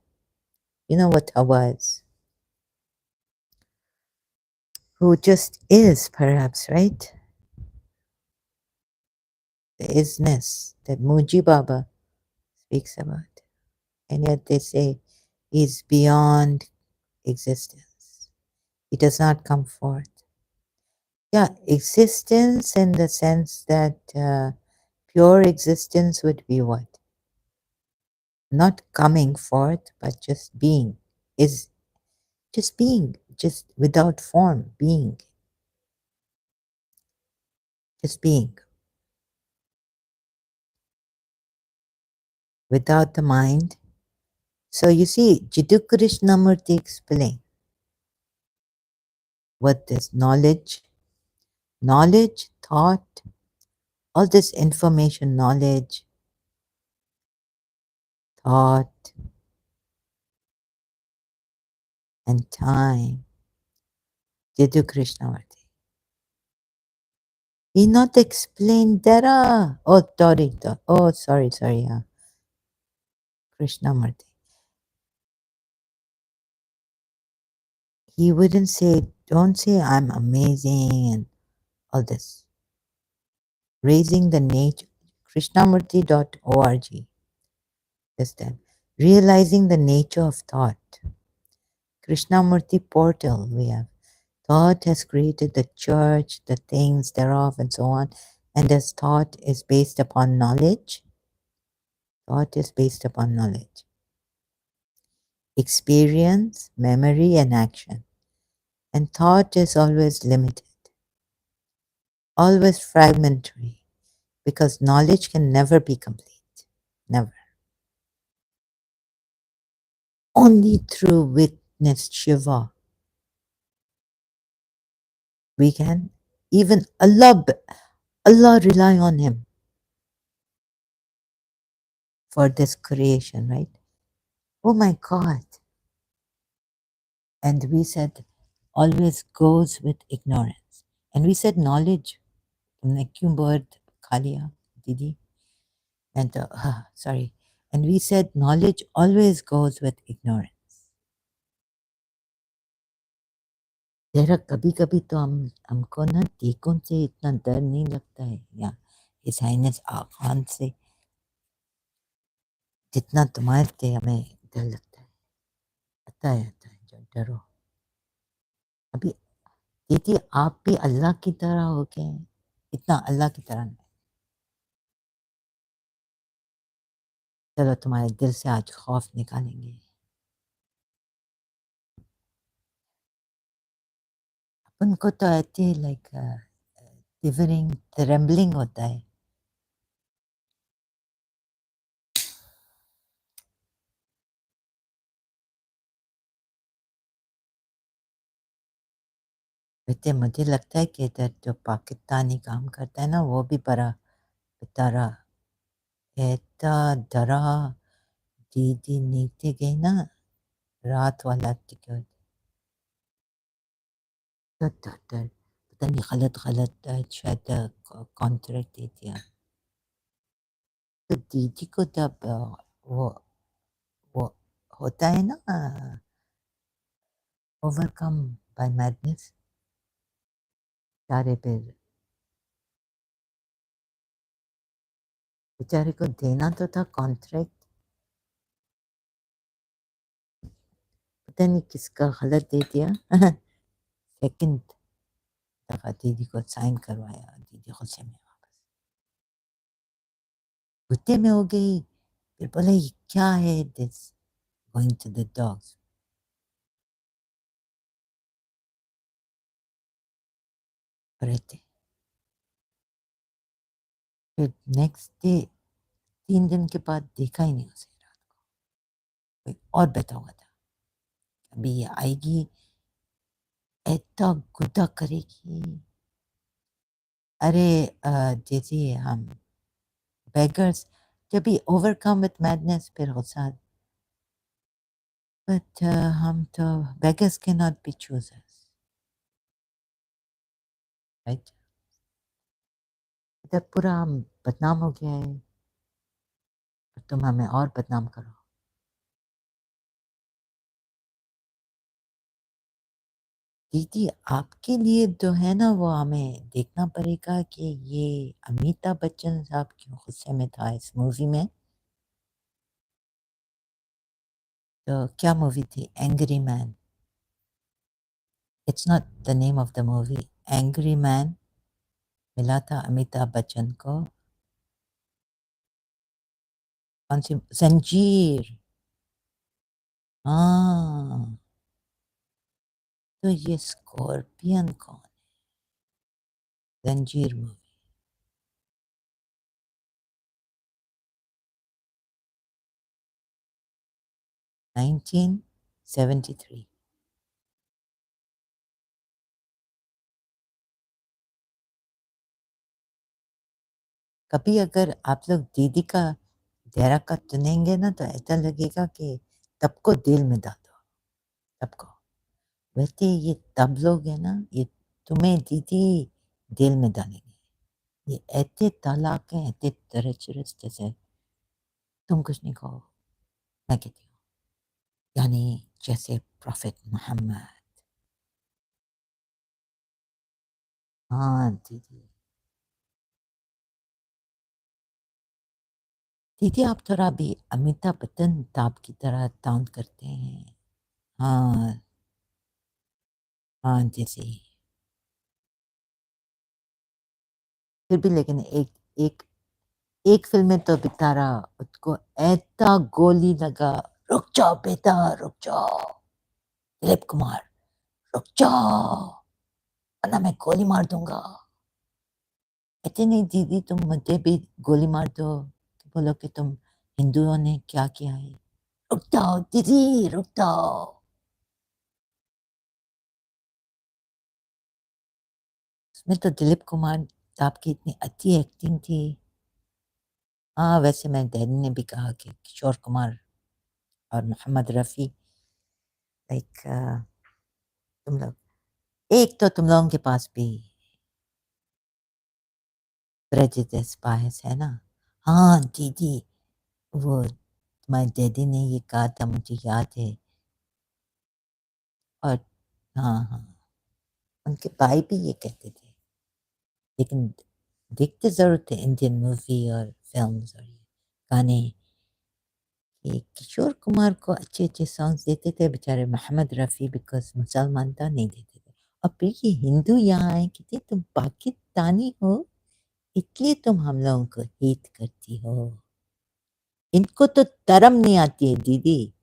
you know what Hawa is? Who just is perhaps, right? The isness that Muji Baba speaks about. And yet they say he's beyond existence. He does not come forth. Yeah, existence in the sense that pure existence would be what? Not coming forth, but just being. Is just being, just without form, being. Just being. Without the mind. So you see, Jiddu Krishnamurti explained what this knowledge, thought, all this information, knowledge, thought, and time. Jiddu Krishnamurti. He not explained Dara. Oh, sorry. Oh, sorry. Yeah. Krishnamurti. He wouldn't say, don't say I'm amazing and all this. Raising the nature. Krishnamurti.org. This time. Realizing the nature of thought. Krishnamurti portal we have. Thought has created the church, the things thereof, and so on. And as thought is based upon knowledge, thought is based upon knowledge. Experience, memory, and action. And thought is always limited, always fragmentary, because knowledge can never be complete. Never. Only through witnessed Shiva we can even Allah rely on him for this creation, right? Oh my God. And we said always goes with ignorance. And we said knowledge. तुमने क्यों word खा लिया, दीदी? And sorry. And we said knowledge always goes with ignorance. जरा कभी कभी तो हमको ना टीकों से इतना डर नहीं लगता है या हिज हाइनेस खान से जितना तुम्हारे से हमें डर लगता है आता है जो डरो अभी दीदी आप भी अल्लाह की तरह हो गए इतना अल्लाह की तरह नहीं चलो तुम्हारे दिल से आज खौफ निकालेंगे अपन को तो ऐसे लाइक शिवरिंग ट्रेम्बलिंग होता है वैसे मुझे लगता है कि इधर जो पाकिस्तानी काम करता है ना वो भी बड़ा बेचारा ऐसा डरा दीदी नीचे गई ना रात वाला टिकट पता नहीं गलत शायद कॉन्ट्रैक्ट दे दिया तो दीदी को जब वो वो होता है ना ओवरकम बाय मैडनेस बेचारे को देना तो था कॉन्ट्रैक्ट पता नहीं किसका गलत दे दिया सेकंड दफा दीदी को साइन करवाया दीदी गुस्से में वापस गुस्से में हो गई फिर बोले ये क्या है this going to the dogs रहते फिर नेक्स्ट डे 3 दिन के बाद देखा ही नहीं उसे रात को कोई और बैठा हुआ था अभी ये आएगी इतना गुदा करेगी। अरे जैसे हम beggars to be overcome with madness फिर गुस्सा, but हम तो beggars cannot be choosers, right? इधर पूरा हम बदनाम हो गया है और तुम हमें और बदनाम करो। दीदी आपके लिए जो है ना वो हमें देखना पड़ेगा कि ये अमिताभ बच्चन साहब क्यों गुस्से में था इस मूवी में। तो क्या मूवी थी? Angry man. It's not the name of the movie. Angry man मिला था अमिताभ बच्चन को। कौन सी? जंजीर। हाँ, तो ये स्कॉर्पियन कौन? जंजीर मूवी। 1973। कभी अगर आप लोग दीदी का जहरा का चुनेंगे ना तो ऐसा लगेगा कि तब को दिल में डाल दो, तब को। वैसे ये तब लोग है ना, ये तुम्हें दीदी दिल में डालेंगे। ये ऐसे तालाक हैं, ऐसे तरचरस जैसे तुम कुछ नहीं कहो, मैं कहती हूँ, यानी जैसे प्रॉफिट मोहम्मद। हाँ दीदी। दीदी आप थोड़ा भी अमिताभ बच्चन ताप की तरह ताउन करते हैं। हाँ हाँ जैसे फिर भी लेकिन एक एक एक फिल्म में तो बेचारा उसको ऐसा गोली लगा। रुक जाओ बेटा, रुक जाओ दिलीप कुमार, रुक जाओ वरना मैं गोली मार दूंगा। कहते नहीं दीदी तुम मुझे भी गोली मार दो, बोलो कि तुम हिंदुओं ने क्या किया है। रुक जाओ दीदी, रुक जाओ। उसमें तो दिलीप कुमार साहब की इतनी अच्छी एक्टिंग थी। हाँ वैसे मैं डैडी ने भी कहा कि किशोर कुमार और मोहम्मद रफ़ी, लाइक तुम लोग, एक तो तुम लोगों के पास भी प्रेजुडिस बायस है ना। हाँ दीदी, वो तुम्हारे डैडी ने ये कहा था मुझे याद है। और हाँ हाँ, उनके भाई भी ये कहते थे। लेकिन देखते जरूर थे इंडियन मूवी और फिल्म्स और ये गाने। ये किशोर कुमार को अच्छे अच्छे सॉन्ग्स देते थे बेचारे, मोहम्मद रफ़ी बिकॉज मुसलमान था नहीं देते थे। और फिर ये हिंदू यहाँ आए कहते तुम पाकिस्तानी हो इसलिए तुम हम लोगों को हेट करती हो। इनको तो शर्म नहीं आती है दीदी,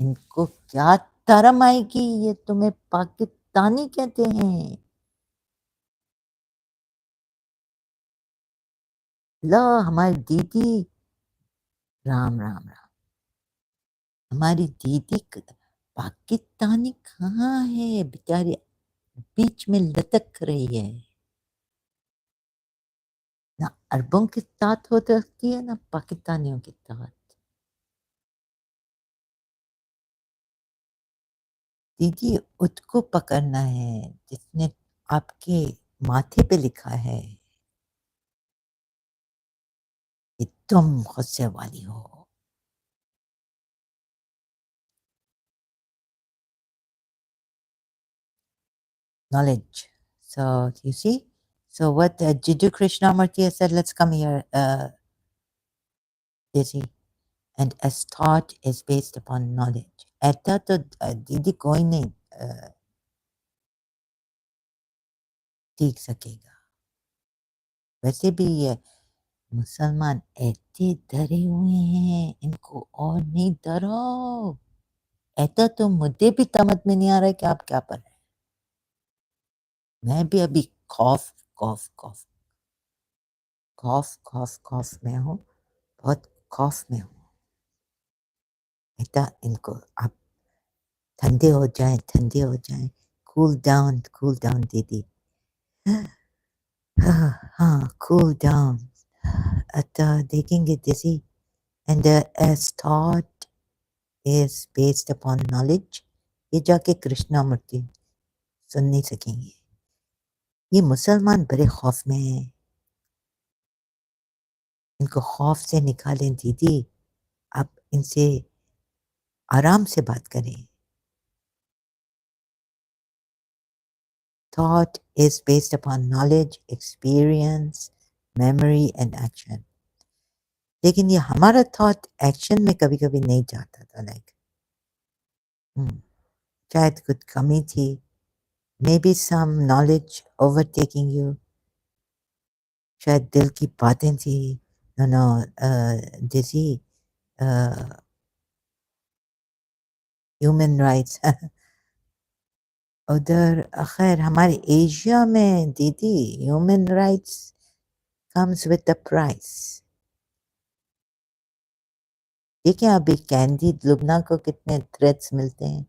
इनको क्या शर्म आएगी, ये तुम्हें पाकिस्तानी कहते हैं। लो हमारी दीदी, राम राम राम, हमारी दीदी पाकिस्तानी कहाँ है बेचारी, बीच में लटक रही है ना। अरबों के साथ हो सकती है ना पाकिस्तानियों के साथ। दीदी उसको पकड़ना है जिसने आपके माथे पे लिखा है कि तुम गुस्से वाली हो। Knowledge. So you see, so what Jiddu Krishnamurti has said, let's come here, Dizzy, and as thought is based upon knowledge. ऐसा तो दीदी कोई नहीं सीख सकेगा। वैसे भी ये मुसलमान ऐसे डरे हुए हैं, इनको और नहीं डरो। ऐसा तो मुझे भी समझ में नहीं आ रहा है कि आप क्या पढ़ रहे हैं। मैं भी अभी खौफ खौफ खौफ खौफ खौफ खौफ में हूँ, बहुत खौफ में हूँ। बेटा इनको आप ठंडे हो जाएं, कूल डाउन दीदी. हाँ, cool down. देखेंगे dizzy. And as thought is based upon knowledge, ये जाके कृष्णा मूर्ति सुन नहीं सकेंगे. ये मुसलमान बड़े खौफ में हैं. इनको खौफ से निकालें दीदी. आप इनसे आराम से बात करें. Thought is based upon knowledge, experience, memory and action. लेकिन ये हमारा थॉट एक्शन में कभी-कभी नहीं जाता था. लाइक शायद कुछ कमी थी. Maybe some knowledge overtaking you. शायद दिल की बातें थी. नो नो दिसी ह्यूमन राइट्स. उधर खैर हमारे एशिया में दीदी human rights comes with the price. देखिए अभी कैंडिड लुबना को कितने थ्रेट्स मिलते हैं.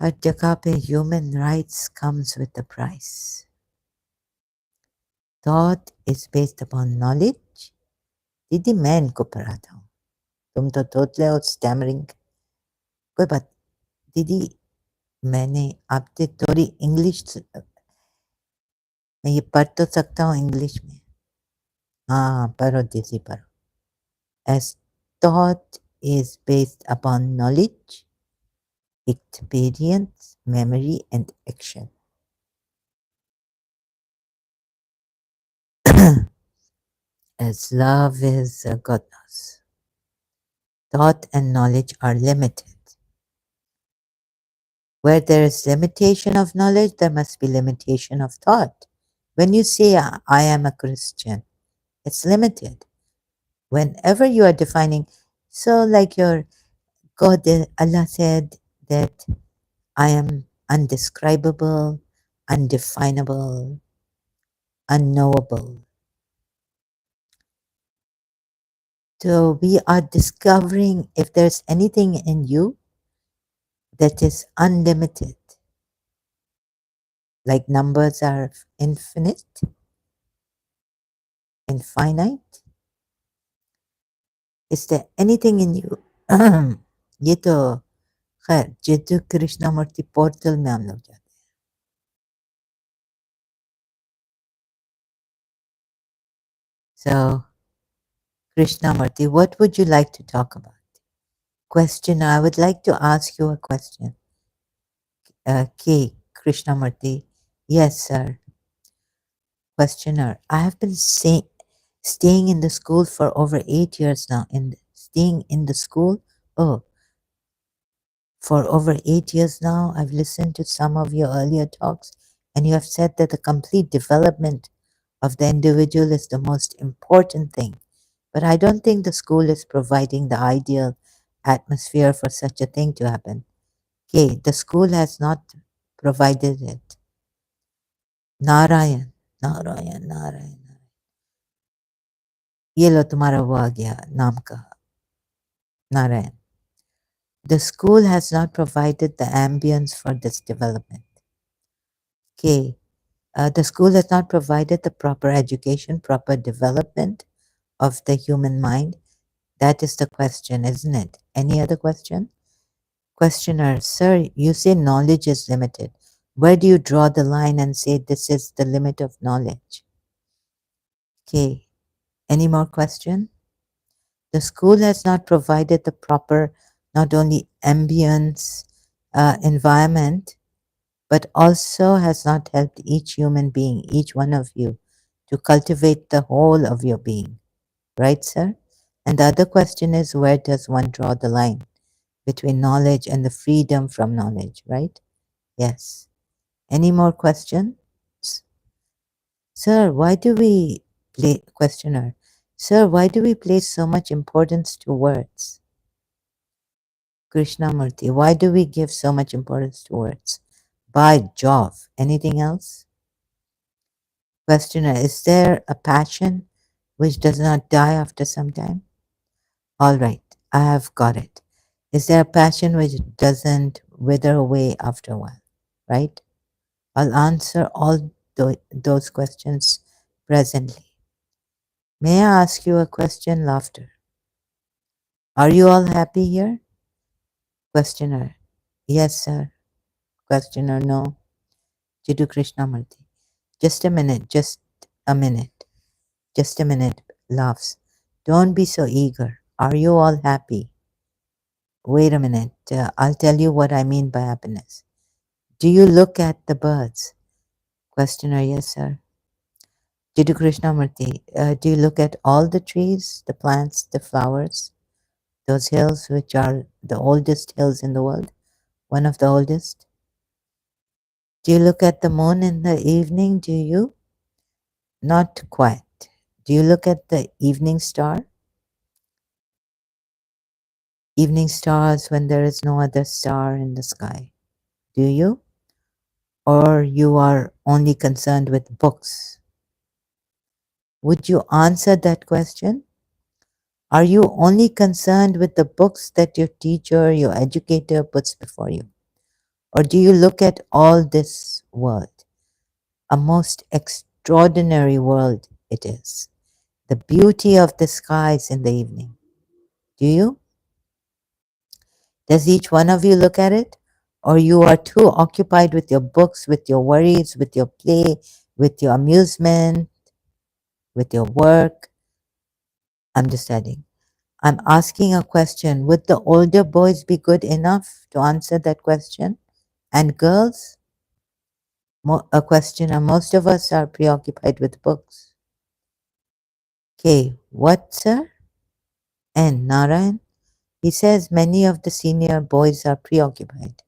हर जगह पे human rights comes with the price. Thought is based upon knowledge. दीदी मैं इनको पढ़ाता हूँ. तुम तो तोतले हो स्टैमरिंग. कोई बात दीदी. मैंने आपसे थोड़ी इंग्लिश मैं ये पढ़ तो सकता हूँ इंग्लिश में. हाँ पढ़ो दीदी पढ़ो. As thought is based upon knowledge, experience, memory and action. As love is God knows. Thought and knowledge are limited. Where there is limitation of knowledge, there must be limitation of thought. When you say, I am a Christian, it's limited. Whenever you are defining, so like your God, Allah said that I am undescribable, undefinable, unknowable. So we are discovering if there's anything in you that is unlimited, like numbers are infinite, infinite. Is there anything in you? ये तो खैर जितु Krishnamurthy portal में हम लोग जाते हैं. So Krishnamurti, what would you like to talk about? Question. I would like to ask you a question. K. Krishnamurti. Yes, sir. Questioner. I have been staying in the school for over 8 years now. Staying in the school? Oh, for over 8 years now. I've listened to some of your earlier talks, and you have said that the complete development of the individual is the most important thing. But I don't think the school is providing the ideal atmosphere for such a thing to happen. Okay, the school has not provided it. Narayan, Narayan, Narayan. ये लो तुम्हारा वो आ गया नाम का. Narayan. The school has not provided the ambience for this development. Okay, the school has not provided the proper education, proper development of the human mind. That is the question, isn't it? Any other question? Questioner, sir, you say knowledge is limited. Where do you draw the line and say this is the limit of knowledge? Okay, any more question? The school has not provided the proper, not only ambience, environment, but also has not helped each human being, each one of you, to cultivate the whole of your being. Right, sir? And the other question is, where does one draw the line between knowledge and the freedom from knowledge, right? Yes. Any more questions? Sir, why do we questioner? Sir, why do we place so much importance to words? Krishnamurti, why do we give so much importance to words? By Jove. Anything else? Questioner, is there a passion which does not die after some time? All right, I have got it. Is there a passion which doesn't wither away after a while? Right? I'll answer all those questions presently. May I ask you a question, laughter? Are you all happy here? Questioner. Yes, sir. Questioner. No. Jiddu Krishnamurti. Just a minute. Just a minute. Just a minute. Laughs. Don't be so eager. Are you all happy? Wait a minute. I'll tell you what I mean by happiness. Do you look at the birds? Questioner. Yes, sir. Jiddu Krishnamurti. Do you look at all the trees, the plants, the flowers, those hills which are the oldest hills in the world? One of the oldest? Do you look at the moon in the evening? Do you? Not quite. Do you look at the evening star? Evening stars when there is no other star in the sky. Do you? Or you are only concerned with books? Would you answer that question? Are you only concerned with the books that your teacher, your educator puts before you? Or do you look at all this world? A most extraordinary world it is. The beauty of the skies in the evening. Do you? Does each one of you look at it? Or you are too occupied with your books, with your worries, with your play, with your amusement, with your work? I'm just adding. I'm asking a question. Would the older boys be good enough to answer that question? And girls? A questioner. Most of us are preoccupied with books. Okay, what, sir? And Narayan? He says many of the senior boys are preoccupied.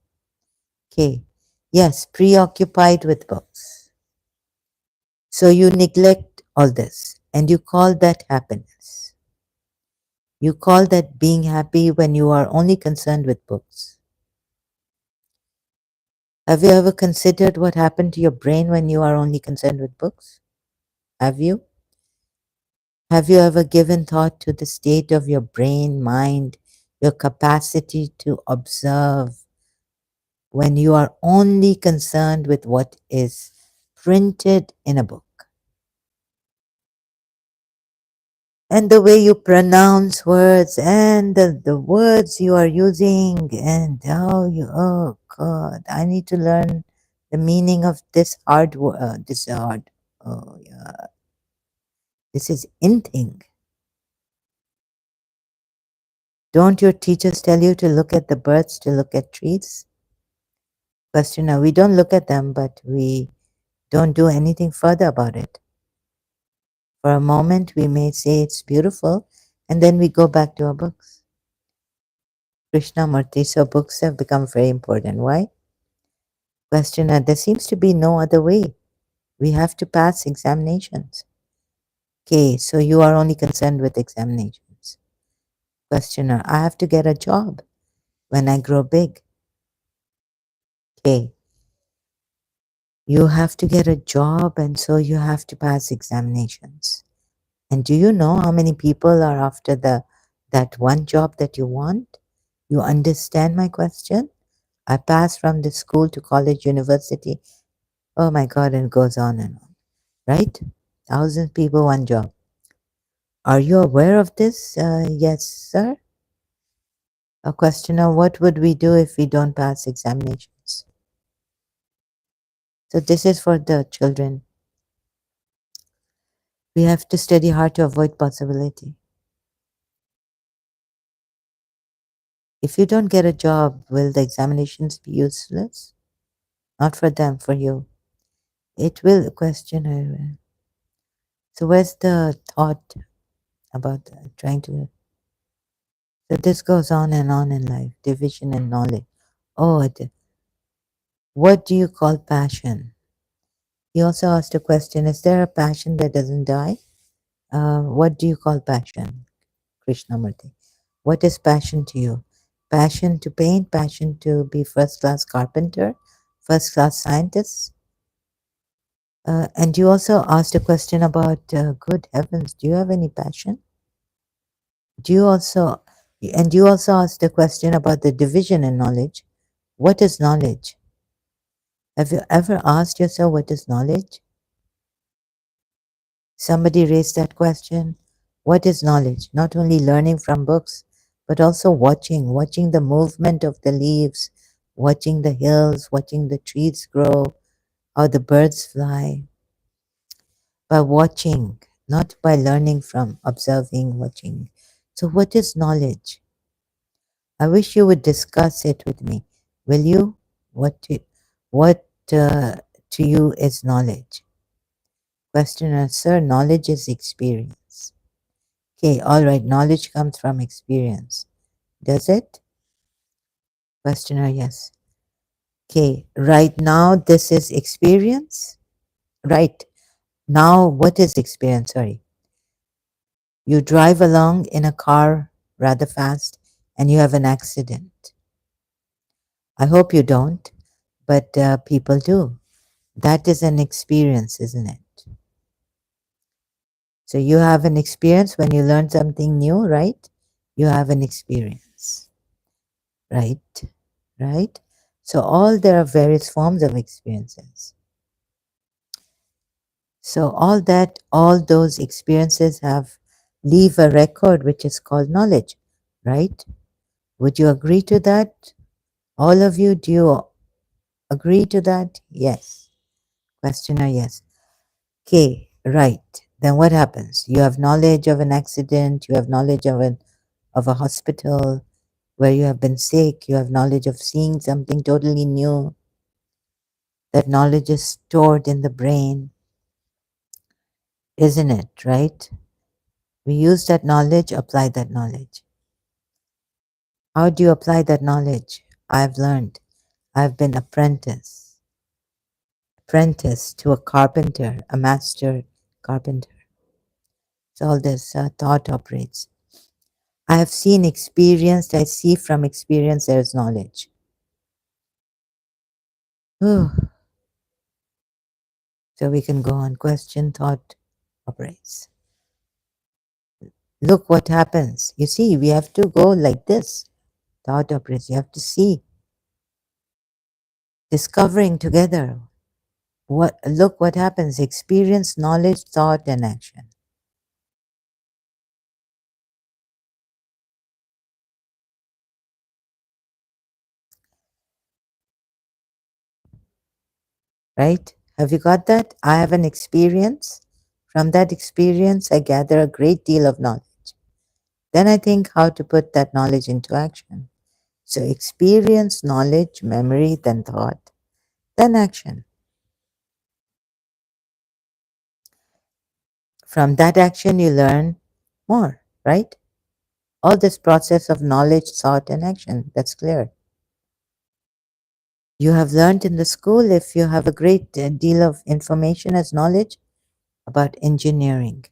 Okay, yes, preoccupied with books. So you neglect all this and you call that happiness. You call that being happy when you are only concerned with books. Have you ever considered what happened to your brain when you are only concerned with books? Have you? Have you ever given thought to the state of your brain, mind, your capacity to observe when you are only concerned with what is printed in a book? And the way you pronounce words and the words you are using and how you, oh God, I need to learn the meaning of this hard word, this hard, oh yeah, this is in thing. Don't your teachers tell you to look at the birds, to look at trees? Questioner, we don't look at them, but we don't do anything further about it. For a moment, we may say it's beautiful, and then we go back to our books. Krishnamurti, so books have become very important. Why? Questioner, there seems to be no other way. We have to pass examinations. Okay, so you are only concerned with examinations. Questioner, I have to get a job when I grow big. Okay, you have to get a job and so you have to pass examinations. And do you know how many people are after that one job that you want? You understand my question? I passed from the school to college, university. Oh my God, and it goes on and on. Right? Thousands of people, one job. Are you aware of this? Yes, sir. A questioner, what would we do if we don't pass examinations? So this is for the children. We have to study hard to avoid possibility. If you don't get a job, will the examinations be useless? Not for them, for you. It will question. So where's the thought about trying to? So this goes on and on in life, division and knowledge. Oh, what do you call passion? He also asked a question, is there a passion that doesn't die? What do you call passion, Krishnamurti? What is passion to you? Passion to paint, passion to be first-class carpenter, first-class scientist? And you also asked a question about, good heavens, do you have any passion? Do you also, and you also asked a question about the division in knowledge. What is knowledge? Have you ever asked yourself what is knowledge? Somebody raised that question. What is knowledge? Not only learning from books, but also watching the movement of the leaves, watching the hills, watching the trees grow, how the birds fly. By watching, not by learning from, observing, watching. So, what is knowledge? I wish you would discuss it with me. Will you? What to you is knowledge? Questioner, sir, knowledge is experience. Okay, all right, knowledge comes from experience. Does it? Questioner, yes. Okay, right now this is experience? Right. Now, what is experience? Sorry. You drive along in a car rather fast and you have an accident. I hope you don't, but people do. That is an experience, isn't it? So you have an experience when you learn something new, right? You have an experience, right? Right? So all there are various forms of experiences. So all those experiences leave a record which is called knowledge, right? Would you agree to that? All of you, do you agree to that? Yes. Questioner, yes. Okay, right. Then what happens? You have knowledge of an accident, you have knowledge of a hospital where you have been sick, you have knowledge of seeing something totally new. That knowledge is stored in the brain, isn't it, right? We use that knowledge, apply that knowledge. How do you apply that knowledge? I've learned. I've been apprentice to a carpenter, a master carpenter. So all this thought operates. I have seen, experienced, I see from experience there is knowledge. Whew. So we can go on. Question, thought operates. Look what happens. You see, we have to go like this. Thought operates. You have to see. Discovering together. Look what happens. Experience, knowledge, thought, and action. Right? Have you got that? I have an experience. From that experience, I gather a great deal of knowledge. Then I think how to put that knowledge into action. So experience, knowledge, memory, then thought, then action. From that action, you learn more, right? All this process of knowledge, thought, and action, that's clear. You have learned in the school, if you have a great deal of information as knowledge about engineering.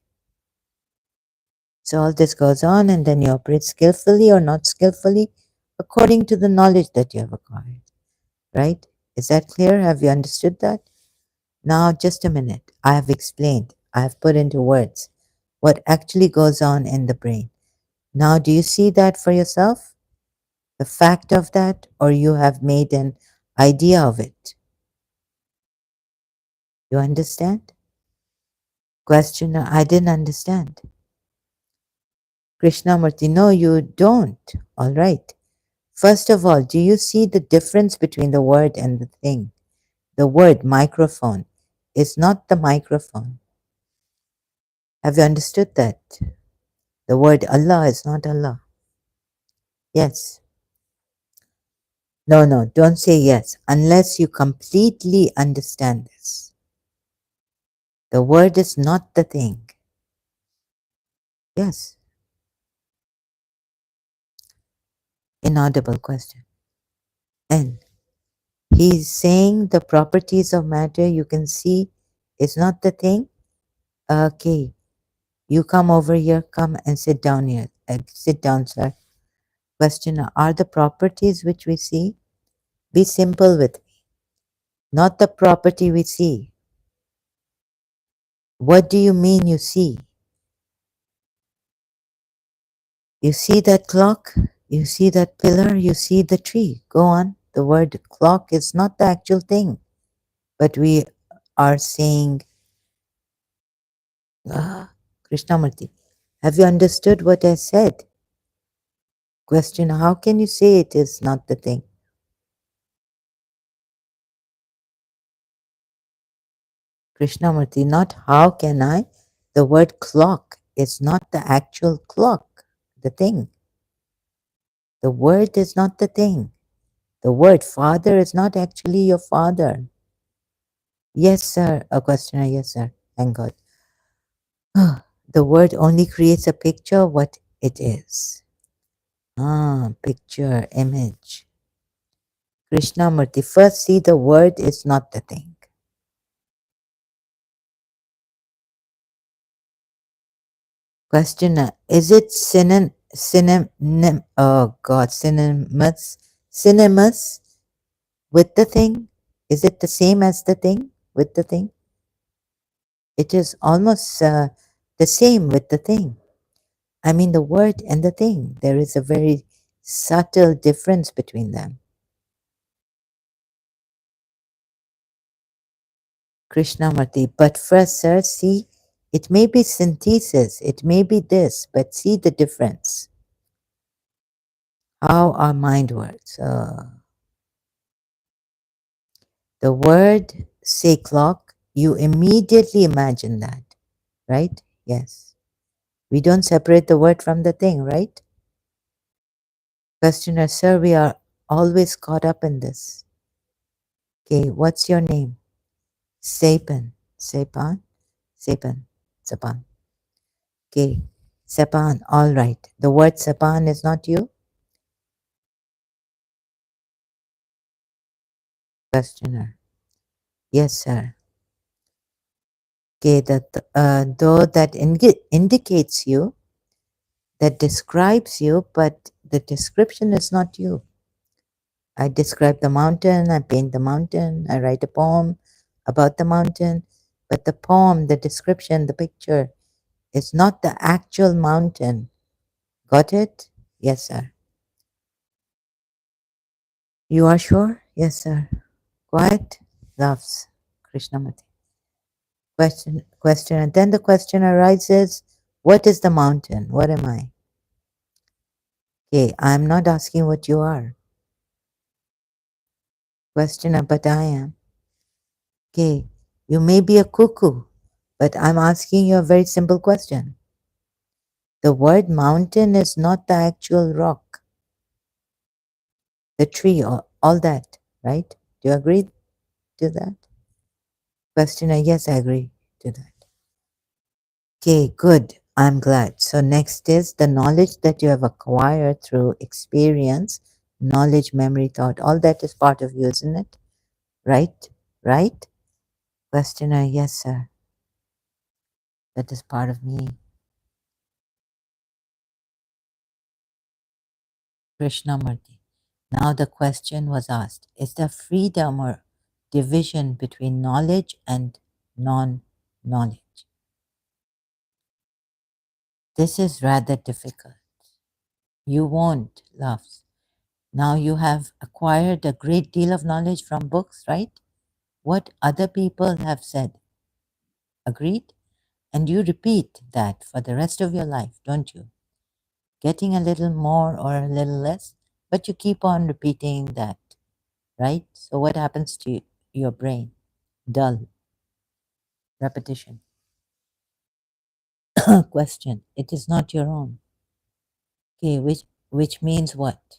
So all this goes on, and then you operate skillfully or not skillfully according to the knowledge that you have acquired, right? Is that clear? Have you understood that? Now, just a minute. I have explained, I have put into words what actually goes on in the brain. Now, do you see that for yourself? The fact of that, or you have made an idea of it? You understand? Questioner, I didn't understand. Krishnamurti, no, you don't. All right. First of all, do you see the difference between the word and the thing? The word microphone is not the microphone. Have you understood that? The word Allah is not Allah. Yes. No, no, don't say yes unless you completely understand this. The word is not the thing. Yes. Inaudible question. And he's saying the properties of matter you can see is not the thing. Okay. You come over here, come and sit down here. Sit down, sir. Questioner, are the properties which we see? Be simple with me. Not the property we see. What do you mean you see? You see that clock? You see that pillar? You see the tree? Go on. The word clock is not the actual thing, but we are saying, Krishnamurti, have you understood what I said? Question, how can you say it is not the thing? Krishnamurti, not how can I? The word clock is not the actual clock, the thing. The word is not the thing. The word father is not actually your father. Yes, sir. A questioner, yes, sir. Thank God. The word only creates a picture of what it is. Picture, image. Krishnamurti, first see the word is not the thing. Questioner, is it synonymous with the thing? Is it the same as the thing with the thing? It is almost the same with the thing. I mean, the word and the thing. There is a very subtle difference between them. Krishnamurti, but first, sir, see, it may be synthesis, it may be this, but see the difference. How our mind works. The word, say clock, you immediately imagine that, right? Yes. We don't separate the word from the thing, right? Questioner, sir, we are always caught up in this. Okay, what's your name? Sapan. Sapan? Sapan. Sapan. Okay. Sapan, all right. The word Sapan is not you? Questioner. Yes, sir. Okay, though that indicates you, that describes you, but the description is not you. I describe the mountain, I paint the mountain, I write a poem about the mountain, but the poem, the description, the picture is not the actual mountain. Got it? Yes, sir. You are sure? Yes, sir. Quiet? Loves. Krishnamurti. Question. And then the question arises, what is the mountain? What am I? Okay, I'm not asking what you are. Questioner, but I am. Okay, you may be a cuckoo, but I'm asking you a very simple question. The word mountain is not the actual rock, the tree, all that, right? Do you agree to that? Questioner, yes, I agree to that. Okay, good. I'm glad. So next is the knowledge that you have acquired through experience, knowledge, memory, thought. All that is part of you, isn't it? Right? Right? Questioner, yes, sir. That is part of me. Krishnamurti. Now the question was asked, is there freedom or division between knowledge and non-knowledge? This is rather difficult. You won't, loves. Now you have acquired a great deal of knowledge from books, right? What other people have said. Agreed? And you repeat that for the rest of your life, don't you? Getting a little more or a little less, but you keep on repeating that, right? So what happens to your brain? Dull. Repetition. Question. It is not your own. Okay, which means what?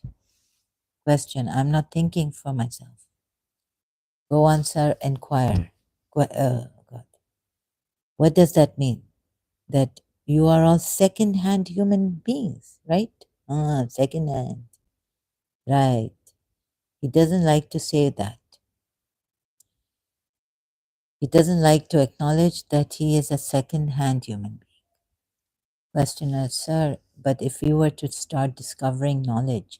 Question. I'm not thinking for myself. Go answer, inquire. God. What does that mean? That you are all second-hand human beings, right? Second-hand. Right. He doesn't like to say that. He doesn't like to acknowledge that he is a second-hand human being. Questioner, sir, but if you were to start discovering knowledge,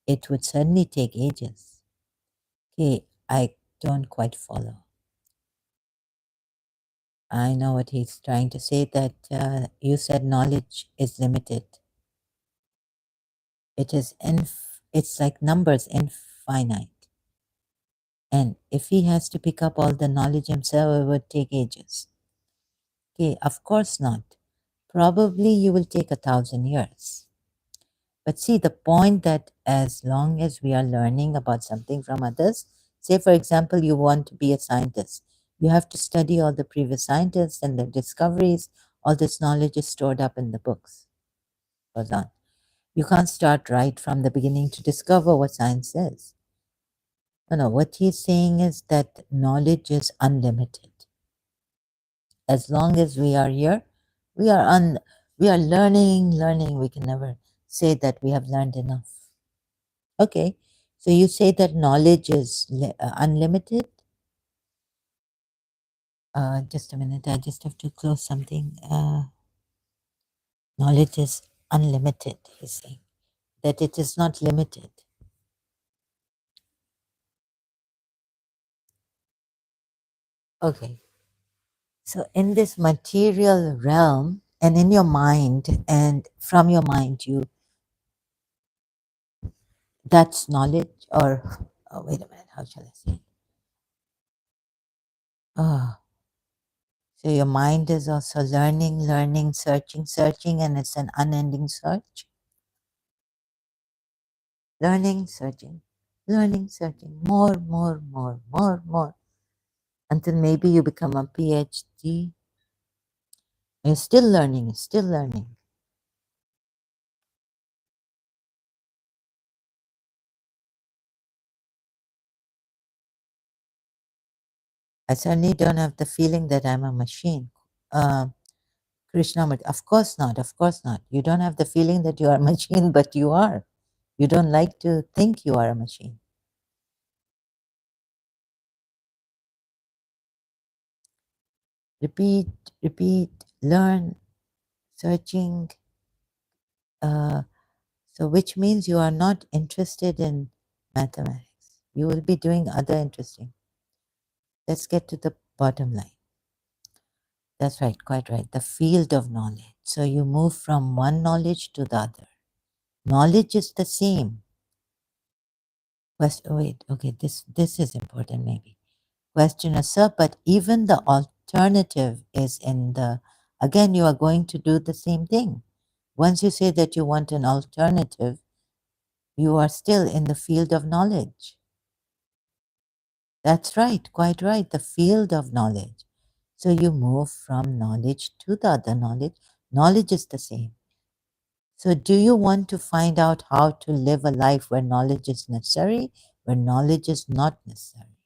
it would certainly take ages. Okay, I don't quite follow. I know what he's trying to say, that you said knowledge is limited. It's like numbers, infinite. And if he has to pick up all the knowledge himself, it would take ages. Okay, of course not. Probably you will take 1,000 years. But see, the point that as long as we are learning about something from others, say for example, you want to be a scientist, you have to study all the previous scientists and their discoveries. All this knowledge is stored up in the books. Goes on. You can't start right from the beginning to discover what science is. No, what he's saying is that knowledge is unlimited. As long as we are here, we are we are learning. We can never say that we have learned enough. Okay, so you say that knowledge is unlimited. Just a minute, I just have to close something. Knowledge is unlimited, he's saying, that it is not limited. Okay, so in this material realm and in your mind, and from your mind, that's knowledge, or oh, wait a minute, how shall I say it? Oh, so your mind is also learning, searching, and it's an unending search. Learning, searching, more, until maybe you become a PhD. You're still learning, still learning. I certainly don't have the feeling that I'm a machine. Krishnamurti, of course not, of course not. You don't have the feeling that you are a machine, but you are. You don't like to think you are a machine. Repeat, learn, searching. So which means you are not interested in mathematics. You will be doing other interesting. Let's get to the bottom line. That's right, quite right. The field of knowledge. So you move from one knowledge to the other. Knowledge is the same. Wait, okay, this is important maybe. Questioner, sir, but even the alternative is in the, again, you are going to do the same thing. Once you say that you want an alternative, you are still in the field of knowledge. That's right, quite right, the field of knowledge. So you move from knowledge to the other knowledge. Knowledge is the same. So do you want to find out how to live a life where knowledge is necessary, where knowledge is not necessary?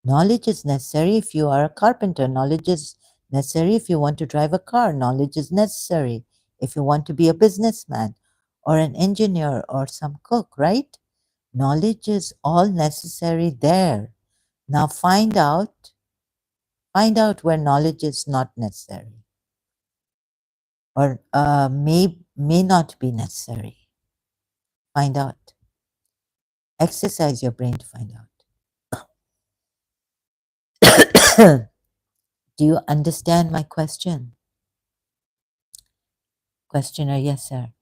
Knowledge is necessary if you are a carpenter. Knowledge is necessary if you want to drive a car. Knowledge is necessary if you want to be a businessman or an engineer or some cook, right? Knowledge is all necessary there. Now find out where knowledge is not necessary or may not be necessary. Find out. Exercise your brain to find out. Do you understand my question? Questioner, yes, sir.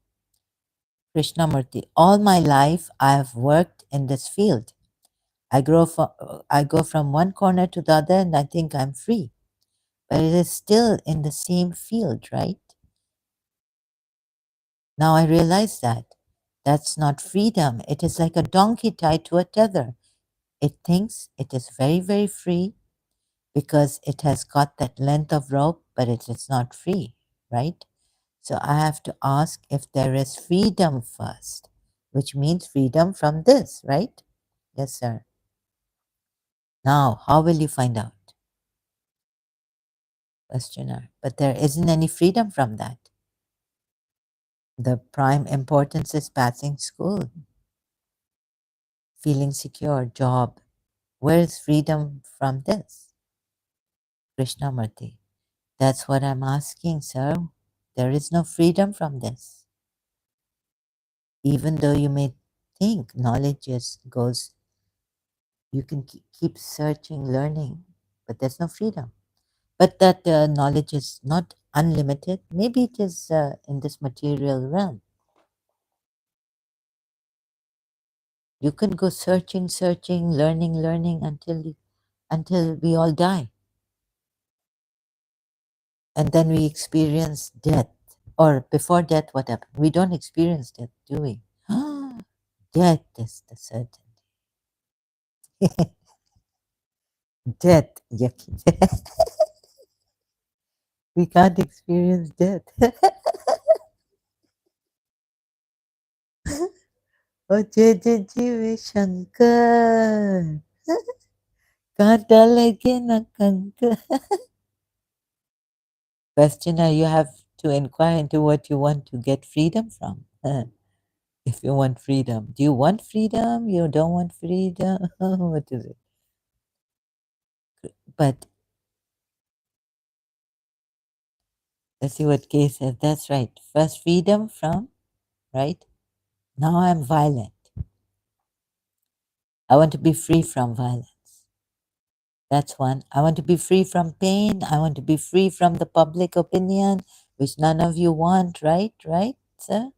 Krishnamurti, all my life I have worked in this field. I go from one corner to the other and I think I'm free. But it is still in the same field, right? Now I realize that. That's not freedom. It is like a donkey tied to a tether. It thinks it is very, very free because it has got that length of rope, but it is not free, right? So I have to ask if there is freedom first, which means freedom from this, right? Yes, sir. Now, how will you find out? Questioner. But there isn't any freedom from that. The prime importance is passing school, feeling secure, job. Where is freedom from this? Krishnamurti. That's what I'm asking, sir. There is no freedom from this. Even though you may think knowledge goes, you can keep searching, learning, but there's no freedom. But that knowledge is not unlimited. Maybe it is in this material realm. You can go searching, searching, learning, learning until we all die. And then we experience death. Or before death, what happened? We don't experience death, do we? Death is the certainty. Death, yucky. We can't experience death. Oh, Jeje Shankar. Kata lagi na kanka. Questioner, you have to inquire into what you want to get freedom from. If you want freedom. Do you want freedom? You don't want freedom? What is it? But let's see what Kay says. That's right. First, freedom from, right? Now I'm violent. I want to be free from violence. That's one. I want to be free from pain. I want to be free from the public opinion, which none of you want, right? Right, sir?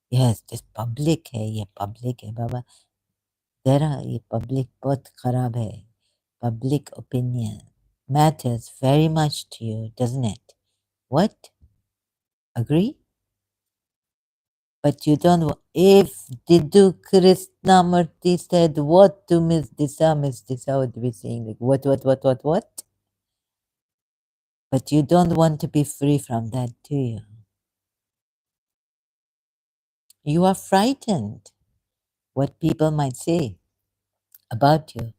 Yes, this public है, ये public है, बाबा. तेरा ये public बहुत खराब है. Public opinion matters very much to you, doesn't it? What? Agree? But you don't. If Didu Krishnamurti said what to Miss Disa would be saying like what? But you don't want to be free from that, do you? You are frightened what people might say about you.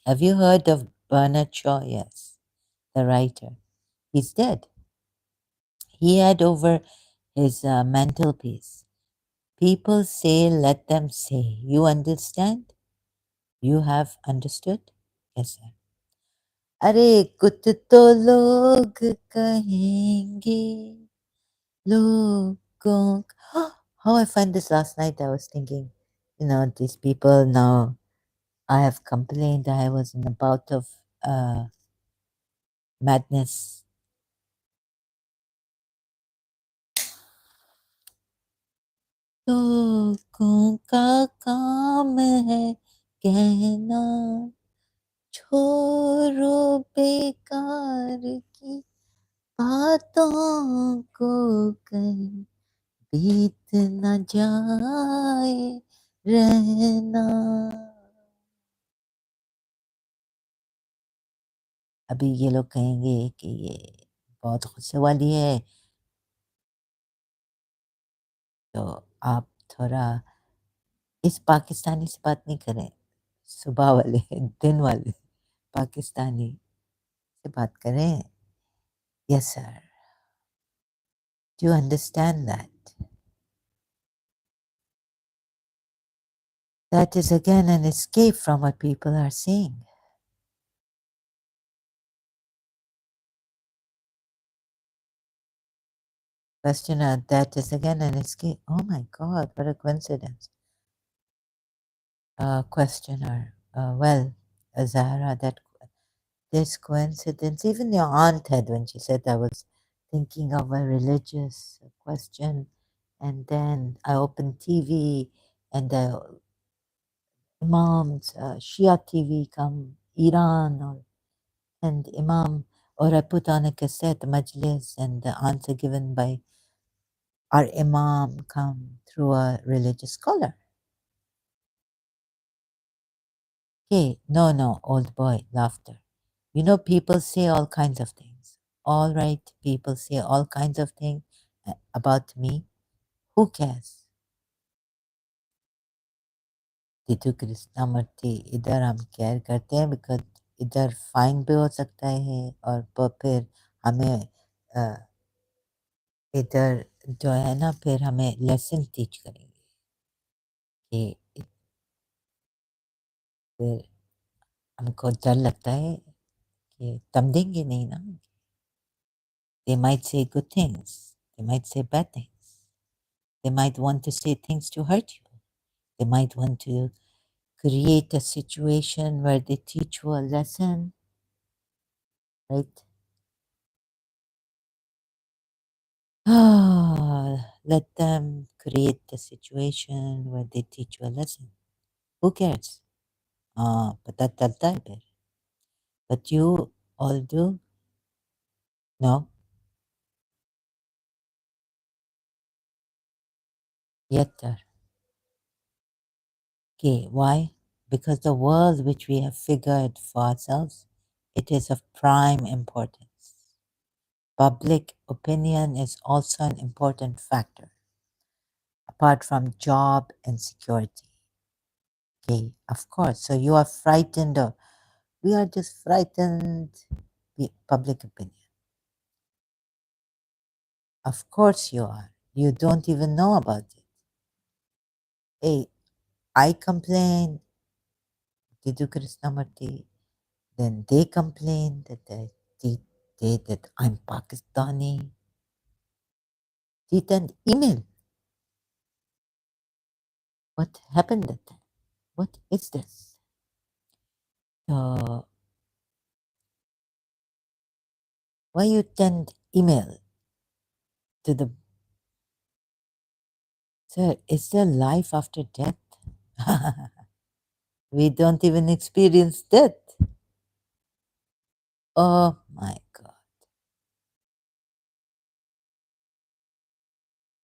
Have you heard of Bernard Shaw? Yes, the writer. He's dead. He had over his mantelpiece. People say, let them say. You understand? You have understood? Yes, sir. अरे कुछ तो लोग कहेंगे लोगों how I find this last night. I was thinking, these people now. I have complained I was in a bout of madness. लोगों का काम है कहना छोड़ो बेकार की बातों को कहीं बीत न जाए रहना अभी ये लोग कहेंगे कि ये बहुत गुस्से वाली है तो आप थोड़ा इस पाकिस्तानी से बात नहीं करें सुबह वाले दिन वाले पाकिस्तानी से बात करें yes sir do you understand that that is again an escape from what people are saying. Questioner, that is again an escape. Oh my God, what a coincidence. Questioner, well, Zahra, that this coincidence, even your aunt had when she said I was thinking of a religious question, and then I opened TV and the Imam's Shia TV come Iran and Imam, or I put on a cassette, Majlis, and the answer given by our Imam come through a religious scholar. Okay, no, old boy, laughter. People say all kinds of things. All right, people say all kinds of things about me. Who cares? Titu Krishnamurti, इधर हम care करते हैं because इधर fine भी हो सकता है और फिर हमें इधर जो है ना फिर हमें लेसन टीच करेंगे कि फिर हमको डर लगता है कि दम देंगे नहीं ना they might say good things they might say bad things they might want to say things to hurt you they might want to create a situation where they teach you a lesson right let them create a situation where they teach you a lesson Who cares? Patatalta. But you all do? No? Yetter. Okay, why? Because the world which we have figured for ourselves, it is of prime importance. Public opinion is also an important factor, apart from job and security. Okay, of course. So you are frightened, or we are just frightened. Public opinion. Of course you are. You don't even know about it. Hey, I complain, Didu Krishnamurti, then they complain that I'm Pakistani. They then email. What happened at that? What is this? Uh, why you send email to the sir? Is there life after death? We don't even experience death. Oh my God.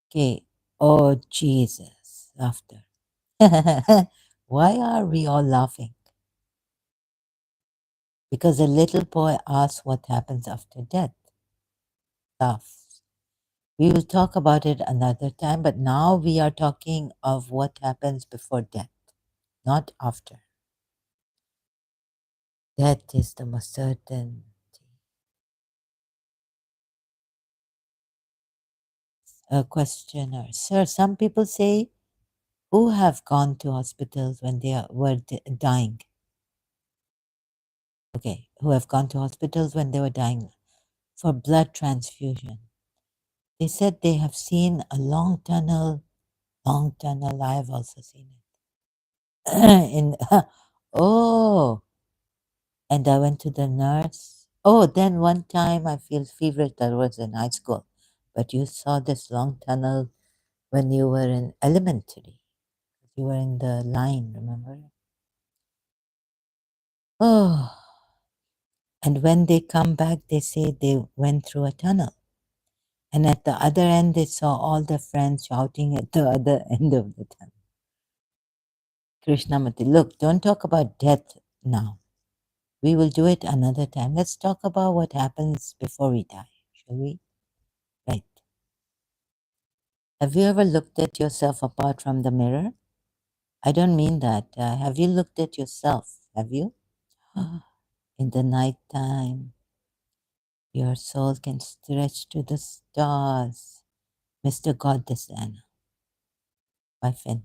Okay. Oh Jesus. Laughter. Why are we all laughing? Because a little boy asks what happens after death. Laughs. We will talk about it another time, but now we are talking of what happens before death, not after. Death is the most certain. A questioner. Sir, some people say who have gone to hospitals when they were dying. Okay, who have gone to hospitals when they were dying for blood transfusion. They said they have seen a long tunnel. Long tunnel, I have also seen it. Oh, and I went to the nurse. Oh, then one time I feel feverish. That was in high school. But you saw this long tunnel when you were in elementary. You were in the line, remember? Oh, and when they come back, they say they went through a tunnel. And at the other end, they saw all their friends shouting at the other end of the tunnel. Krishnamurti, look, don't talk about death now. We will do it another time. Let's talk about what happens before we die, shall we? Right. Have you ever looked at yourself apart from the mirror? I don't mean that. Have you looked at yourself? Have you? In the night time, your soul can stretch to the stars. Mr. Goddess by Finn.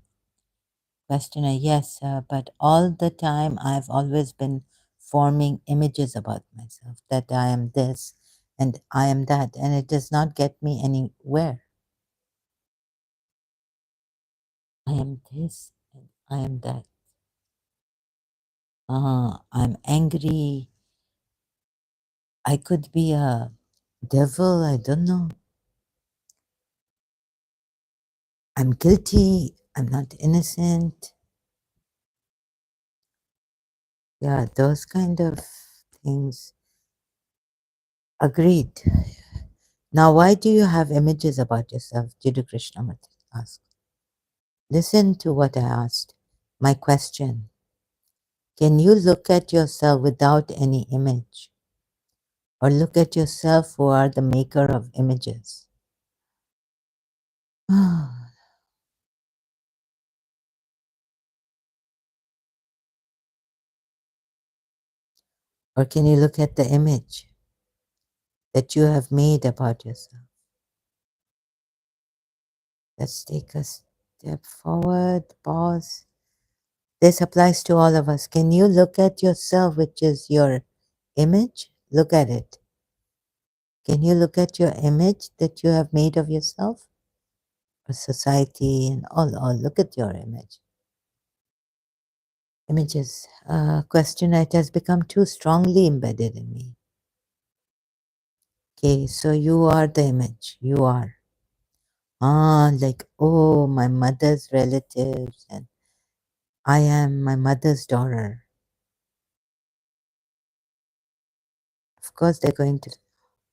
Questioner, yes, but all the time I've always been forming images about myself, that I am this and I am that, and it does not get me anywhere. I am this and I am that. I'm angry. I could be a devil, I don't know. I'm guilty. I'm not innocent. Yeah, those kind of things. Agreed. Now, why do you have images about yourself? Jiddu Krishnamurti asked. Listen to what I asked. My question. Can you look at yourself without any image? Or look at yourself who are the maker of images? Or can you look at the image that you have made about yourself? Let's take a step forward, pause. This applies to all of us. Can you look at yourself, which is your image? Look at it. Can you look at your image that you have made of yourself? Or society and all look at your image. Images. Question, it has become too strongly embedded in me. Okay, so you are the image. You are. Like, oh, my mother's relatives and I am my mother's daughter. Of course, they're going to.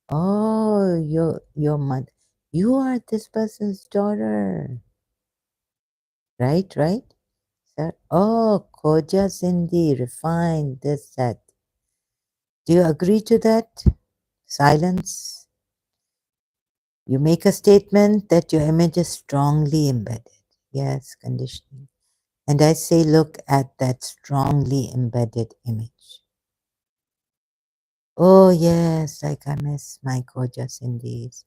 Oh, your mother. You are this person's daughter. Right, right? Sir? Oh, Koja Sindhi, refined, this, that. Do you agree to that? Silence. You make a statement that your image is strongly embedded. Yes, conditioning. And I say, look at that strongly embedded image. Oh, yes, like I miss my Koja Sindhis,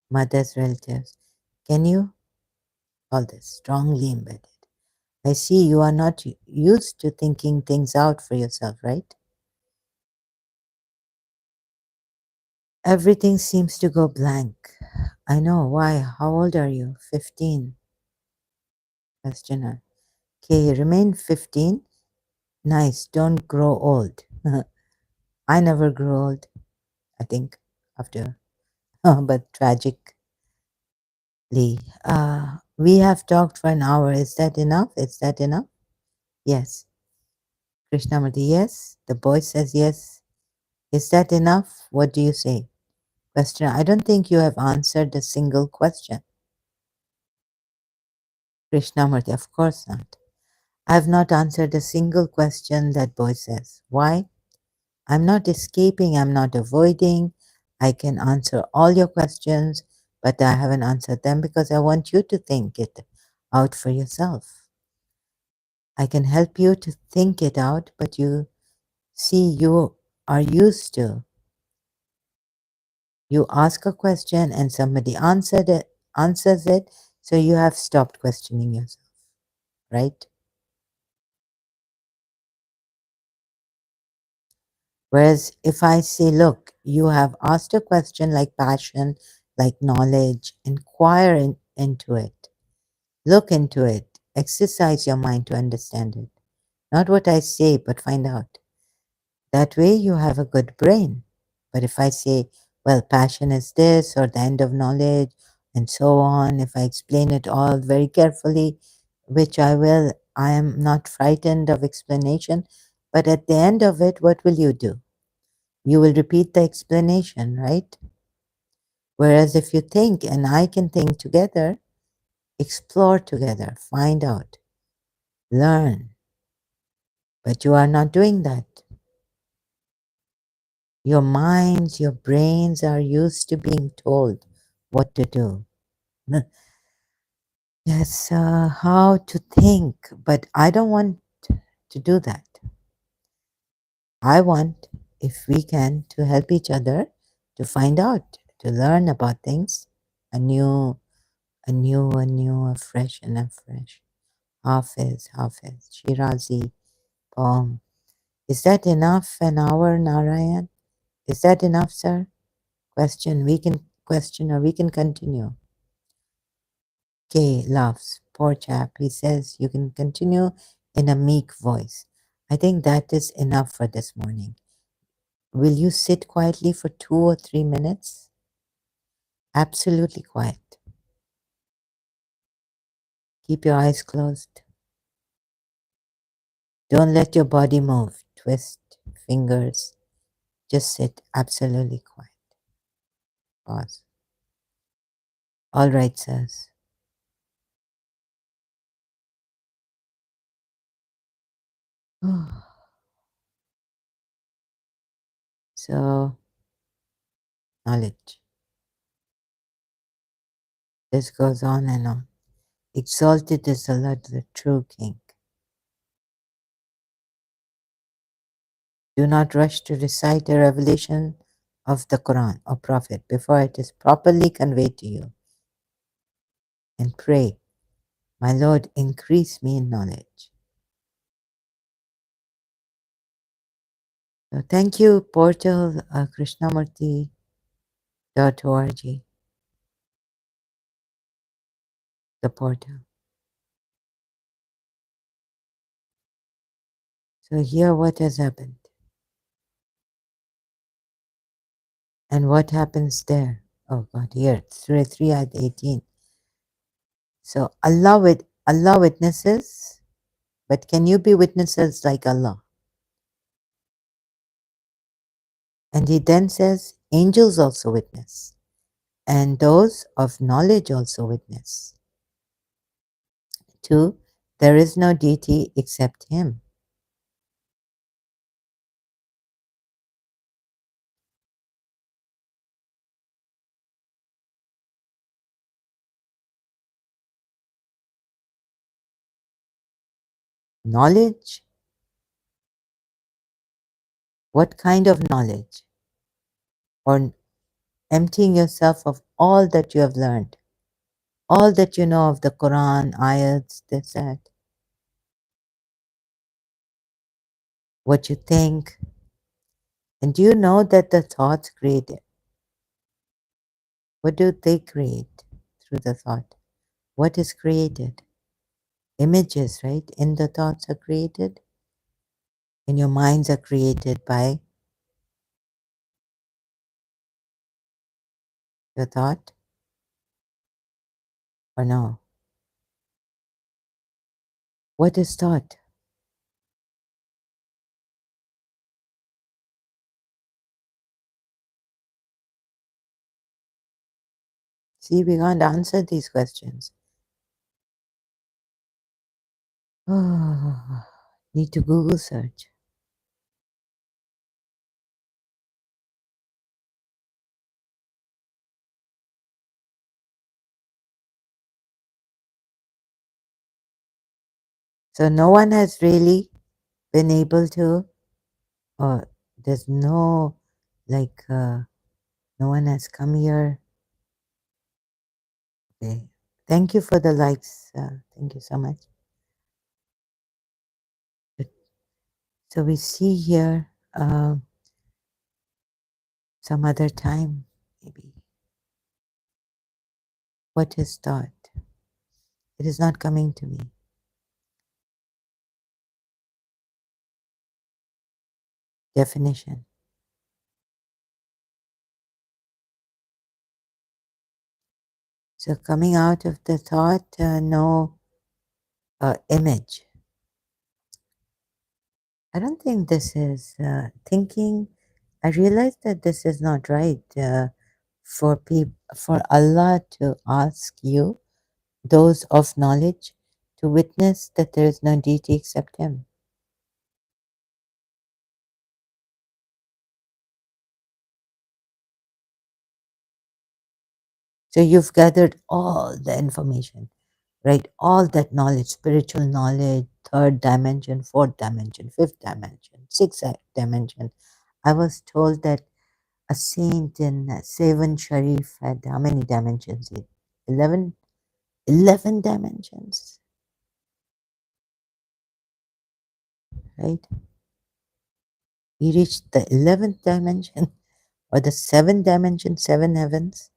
mother's relatives. Can you call this strongly embedded? I see you are not used to thinking things out for yourself, right? Everything seems to go blank. I know. Why? How old are you? 15. Questioner. Okay, remain 15. Nice. Don't grow old. I never grew old, I think, after, but tragically. We have talked for an hour. Is that enough? Is that enough? Yes. Krishnamurti, yes. The boy says yes. Is that enough? What do you say? Questioner, I don't think you have answered a single question. Krishnamurti, of course not. I have not answered a single question, that boy says. Why? I'm not escaping, I'm not avoiding. I can answer all your questions, but I haven't answered them because I want you to think it out for yourself. I can help you to think it out, but you see, you are used to. You ask a question and somebody answers it, so you have stopped questioning yourself, right? Whereas if I say, look, you have asked a question like passion, like knowledge, inquire into it, look into it, exercise your mind to understand it. Not what I say, but find out. That way you have a good brain. But if I say, well, passion is this or the end of knowledge and so on, if I explain it all very carefully, which I will, I am not frightened of explanation. But at the end of it, what will you do? You will repeat the explanation, right? Whereas if you think and I can think together, explore together, find out, learn. But you are not doing that. Your minds, your brains are used to being told what to do. Yes, how to think, but I don't want to do that. I want, if we can, to help each other to find out, to learn about things anew, afresh and afresh. Hafiz, Shirazi poem. Is that enough, an hour, Narayan? Is that enough, sir? Question, we can question or we can continue. Kay laughs. Poor chap. He says you can continue in a meek voice. I think that is enough for this morning. Will you sit quietly for 2 or 3 minutes? Absolutely quiet. Keep your eyes closed. Don't let your body move. Twist fingers. Just sit absolutely quiet. Pause. All right, sirs. So, knowledge. This goes on and on. Exalted is the Lord, the true King. Do not rush to recite a revelation of the Quran or Prophet before it is properly conveyed to you. And pray, my Lord, increase me in knowledge. So thank you, portal krishnamurti.org, the portal. So here what has happened. And what happens there? Oh God, here, Surah 3 at 18. So Allah witnesses But can you be witnesses like Allah? And he then says, angels also witness, and those of knowledge also witness. 2, there is no deity except him. Knowledge? What kind of knowledge? Or emptying yourself of all that you have learned, all that you know of the Quran, ayats, this, that, what you think. And do you know that the thoughts create it? What do they create through the thought? What is created? Images, right? In the thoughts are created, and your minds are created by your thought, or no? What is thought? See, we can't answer these questions. Oh, need to Google search. So no one has really been able to, or there's no, like, no one has come here. Okay. Thank you for the likes. Thank you so much. But- So we see here some other time, maybe. What is thought? It is not coming to me. Definition. So coming out of the thought, no image. I don't think this is thinking. I realize that this is not right for Allah to ask you, those of knowledge, to witness that there is no deity except Him. So you've gathered all the information, right? All that knowledge, spiritual knowledge, third dimension, fourth dimension, fifth dimension, sixth dimension. I was told that a saint in Seven Sharif had how many dimensions? 11, 11 dimensions, right? He reached the 11th dimension or the seventh dimension, seven heavens.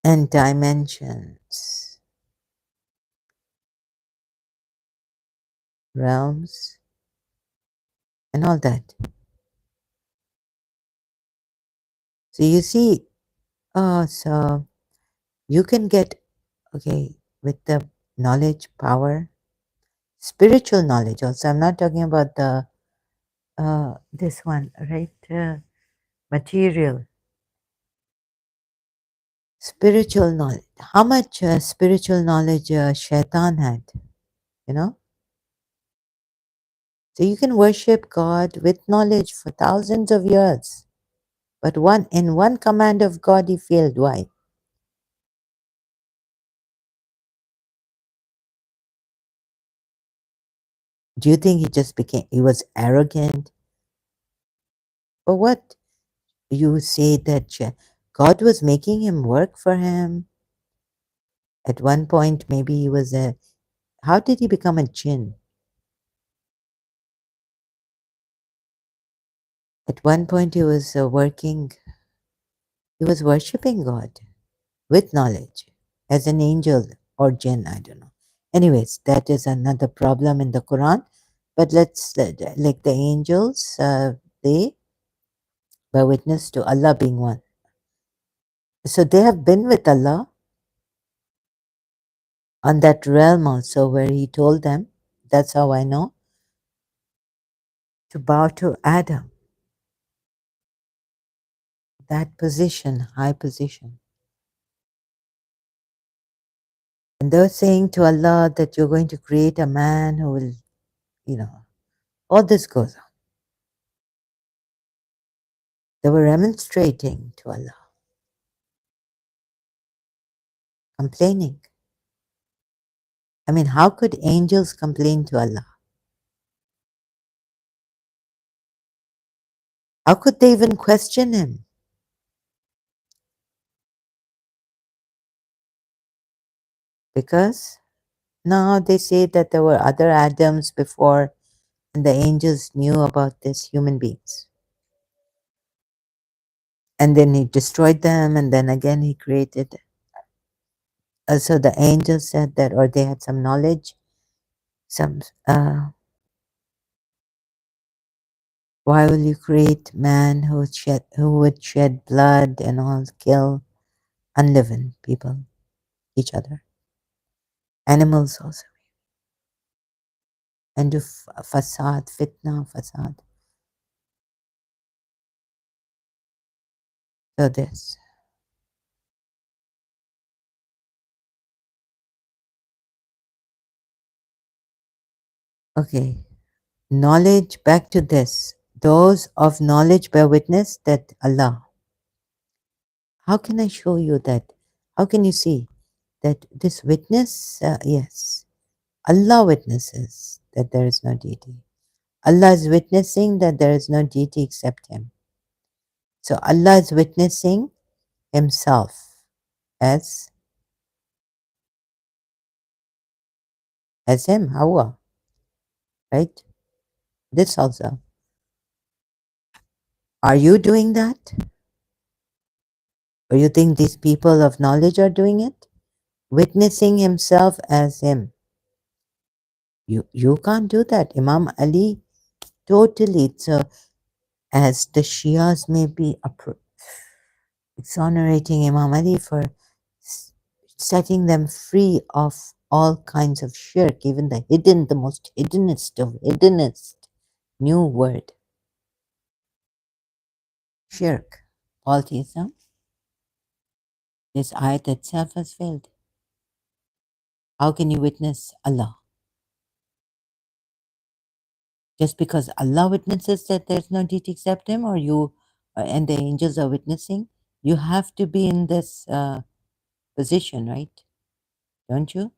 And dimensions, realms, and all that. So you see, so you can get, okay, with the knowledge, power, spiritual knowledge also. I'm not talking about the this one, right? Material, spiritual knowledge. How much spiritual knowledge Shaitan had, you know? So you can worship God with knowledge for thousands of years. But in one command of God, he failed. Why? Do you think he was arrogant? Or what? You say that God was making him work for him. At one point, maybe he was how did he become a jinn? At one point, he was he was worshipping God with knowledge as an angel or jinn, I don't know. Anyways, that is another problem in the Quran. But let's, like the angels, they bear witness to Allah being one. So they have been with Allah. on that realm also where he told them, that's how I know, to bow to Adam, that position, high position. And they're saying to Allah that you're going to create a man who will, you know, all this goes on. They were remonstrating to Allah, complaining. I mean, how could angels complain to Allah? How could they even question him? Because now they say that there were other Adams before and the angels knew about this human beings. And then he destroyed them and then again he created. So the angels said that, or they had some knowledge, some, why will you create man who would shed blood and all, kill unliving people, each other, animals also, and do fasad, fitna, fasad. So this. Okay. Knowledge, back to this. Those of knowledge bear witness that Allah. How can I show you that? How can you see that this witness? Yes. Allah witnesses that there is no deity. Allah is witnessing that there is no deity except Him. So Allah is witnessing Himself as Him, Hawa, right? This also. Are you doing that? Or you think these people of knowledge are doing it? Witnessing himself as him. You can't do that. Imam Ali totally. So as the Shias may be exonerating Imam Ali for setting them free of all kinds of shirk, even the hidden, the most hiddenest of hiddenest new word. Shirk, polytheism. This ayat itself has failed. How can you witness Allah? Just because Allah witnesses that there's no deity except Him, or you and the angels are witnessing, you have to be in this position, right? Don't you?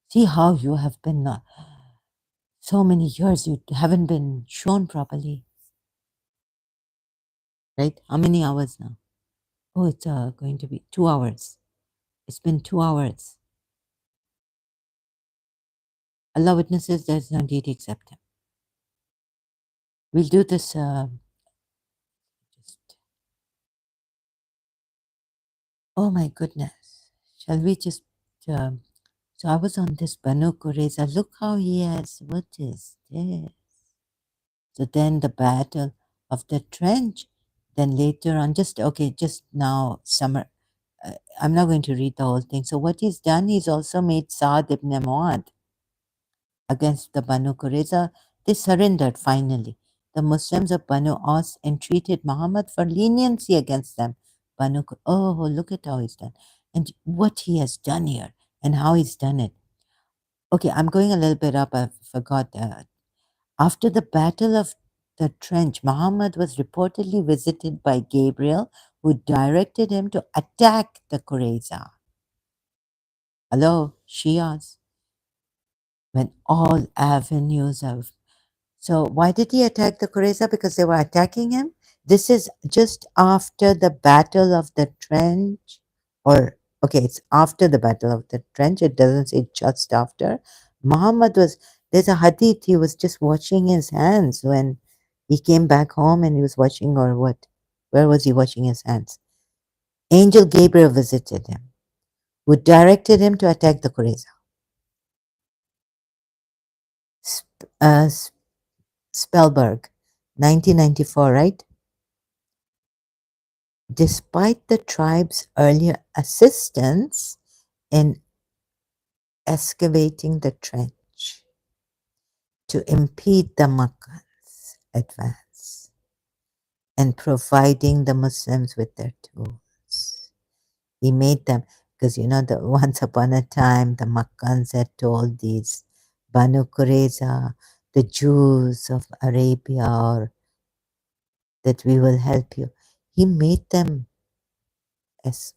See how you have been so many years you haven't been shown properly, right? How many hours now? Oh, it's going to be 2 hours. It's been 2 hours. Allah witnesses there's no deity except Him. We'll do this. Oh my goodness. Shall we just. So I was on this Banu Qurayza. Look how he has. What is this? So then the battle of the trench. Then later on, just now, summer. I'm not going to read the whole thing. So what he's done, he's also made Saad ibn Mu'ad against the Banu Qurayza. They surrendered finally. The Muslims of Banu Aus entreated Muhammad for leniency against them. Oh, look at how he's done. And what he has done here and how he's done it. Okay, I'm going a little bit up. I forgot. After the Battle of the Trench, Muhammad was reportedly visited by Gabriel, who directed him to attack the Qurayza. Hello, Shias. When all avenues of. So, why did he attack the Qurayza? Because they were attacking him? This is just after the Battle of the Trench, or okay, it's after the Battle of the Trench. It doesn't say just after. Muhammad was, there's a hadith, he was just washing his hands when he came back home and he was washing, or what? Where was he washing his hands? Angel Gabriel visited him, who directed him to attack the Qurayza. Spellberg, 1994, right? Despite the tribe's earlier assistance in excavating the trench to impede the Makkans' advance and providing the Muslims with their tools. He made them, because the once upon a time the Makkans had told these Banu Qurayza, the Jews of Arabia, or that we will help you. He made them as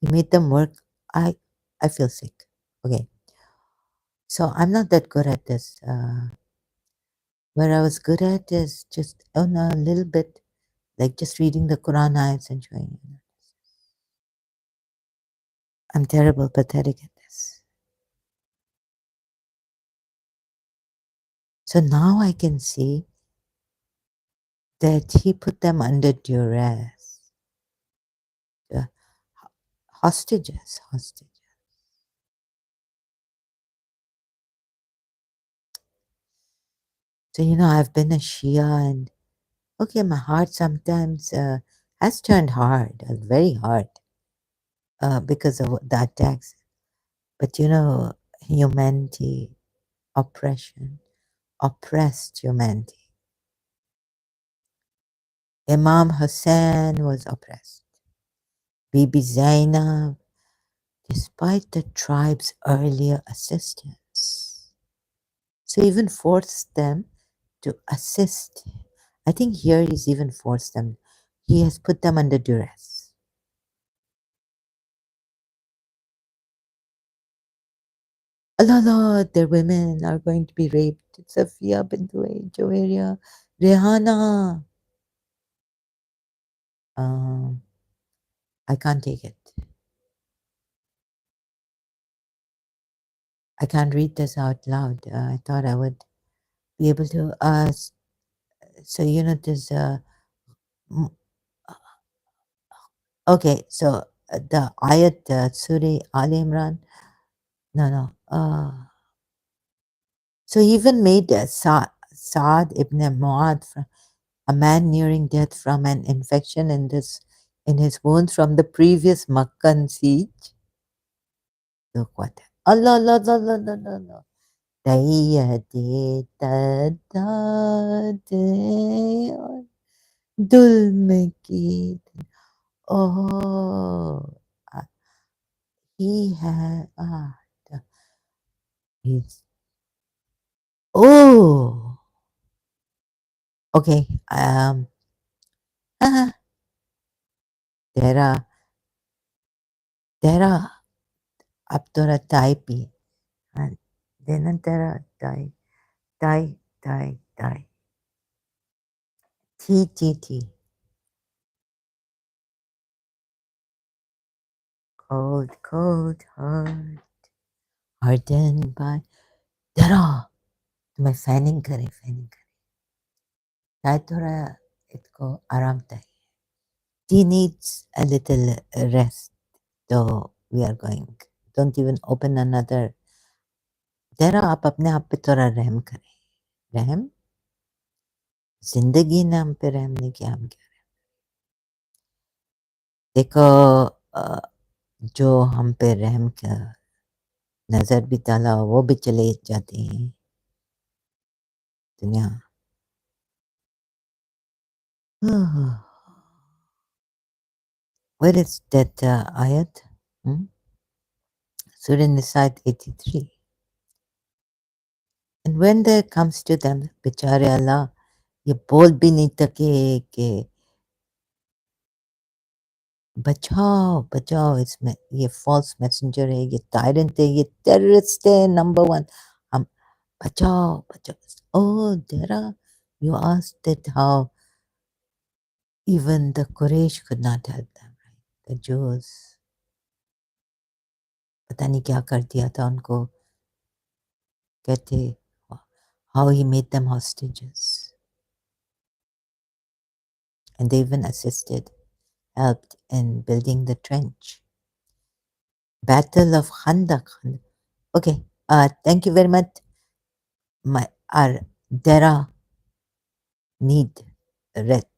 he made them work. I feel sick. Okay, so I'm not that good at this. Where I was good at is just on a little bit, like just reading the Quran ayats and showing you. I'm terrible, pathetic at this. So now I can see that he put them under duress. Uh, hostages, hostages. So, I've been a Shia, and okay, my heart sometimes has turned hard, very hard, because of the attacks. But, humanity, oppression, oppressed humanity. Imam Hussein was oppressed. Bibi Zainab, despite the tribe's earlier assistance. So even forced them to assist. I think here he's even forced them. He has put them under duress. Allah, Allah, their women are going to be raped. Safiya bint Jawaria, Rehana. I can't take it. I can't read this out loud. I thought I would be able to. So there's okay. So the ayat Surah Al Imran. No, no. So he even made Saad ibn Mu'adh, a man nearing death from an infection in his wounds from the previous Makkan siege. Look what Allah, Allah, Allah, Allah, Allah, Allah. Tayyade tadade dulmeki. Oh, he had he's oh okay. There are Abdurra Taipi and then there are die T cold heart hardened by जरा तुम्हें fanning करे शायद थोड़ा इसको आराम चाहिए she needs a little rest so we are going don't even open another जरा आप अपने आप पे थोड़ा रहम करें रहम जिंदगी ने हम पे रहम नहीं किया हम क्या देखो जो हम पे रहम का नजर भी डाला वो भी चले जाते हैं दुनिया where is that ayat Surah Nisa 83 and when there comes to them बेचारे अल्लाह ये बोल भी नहीं सके कि बचाओ बचाओ इसमें ये फॉल्स मैसेंजर है ये टायरेंट है ये टेररिस्ट है नंबर वन हम बचाओ बचाओ oh Dara you asked it how even the Quraysh could not help them right the Jews पता नहीं क्या कर दिया था उनको कहते how he made them hostages and they even assisted helped in building the trench battle of Khandaq okay thank you very much my our Dara need rest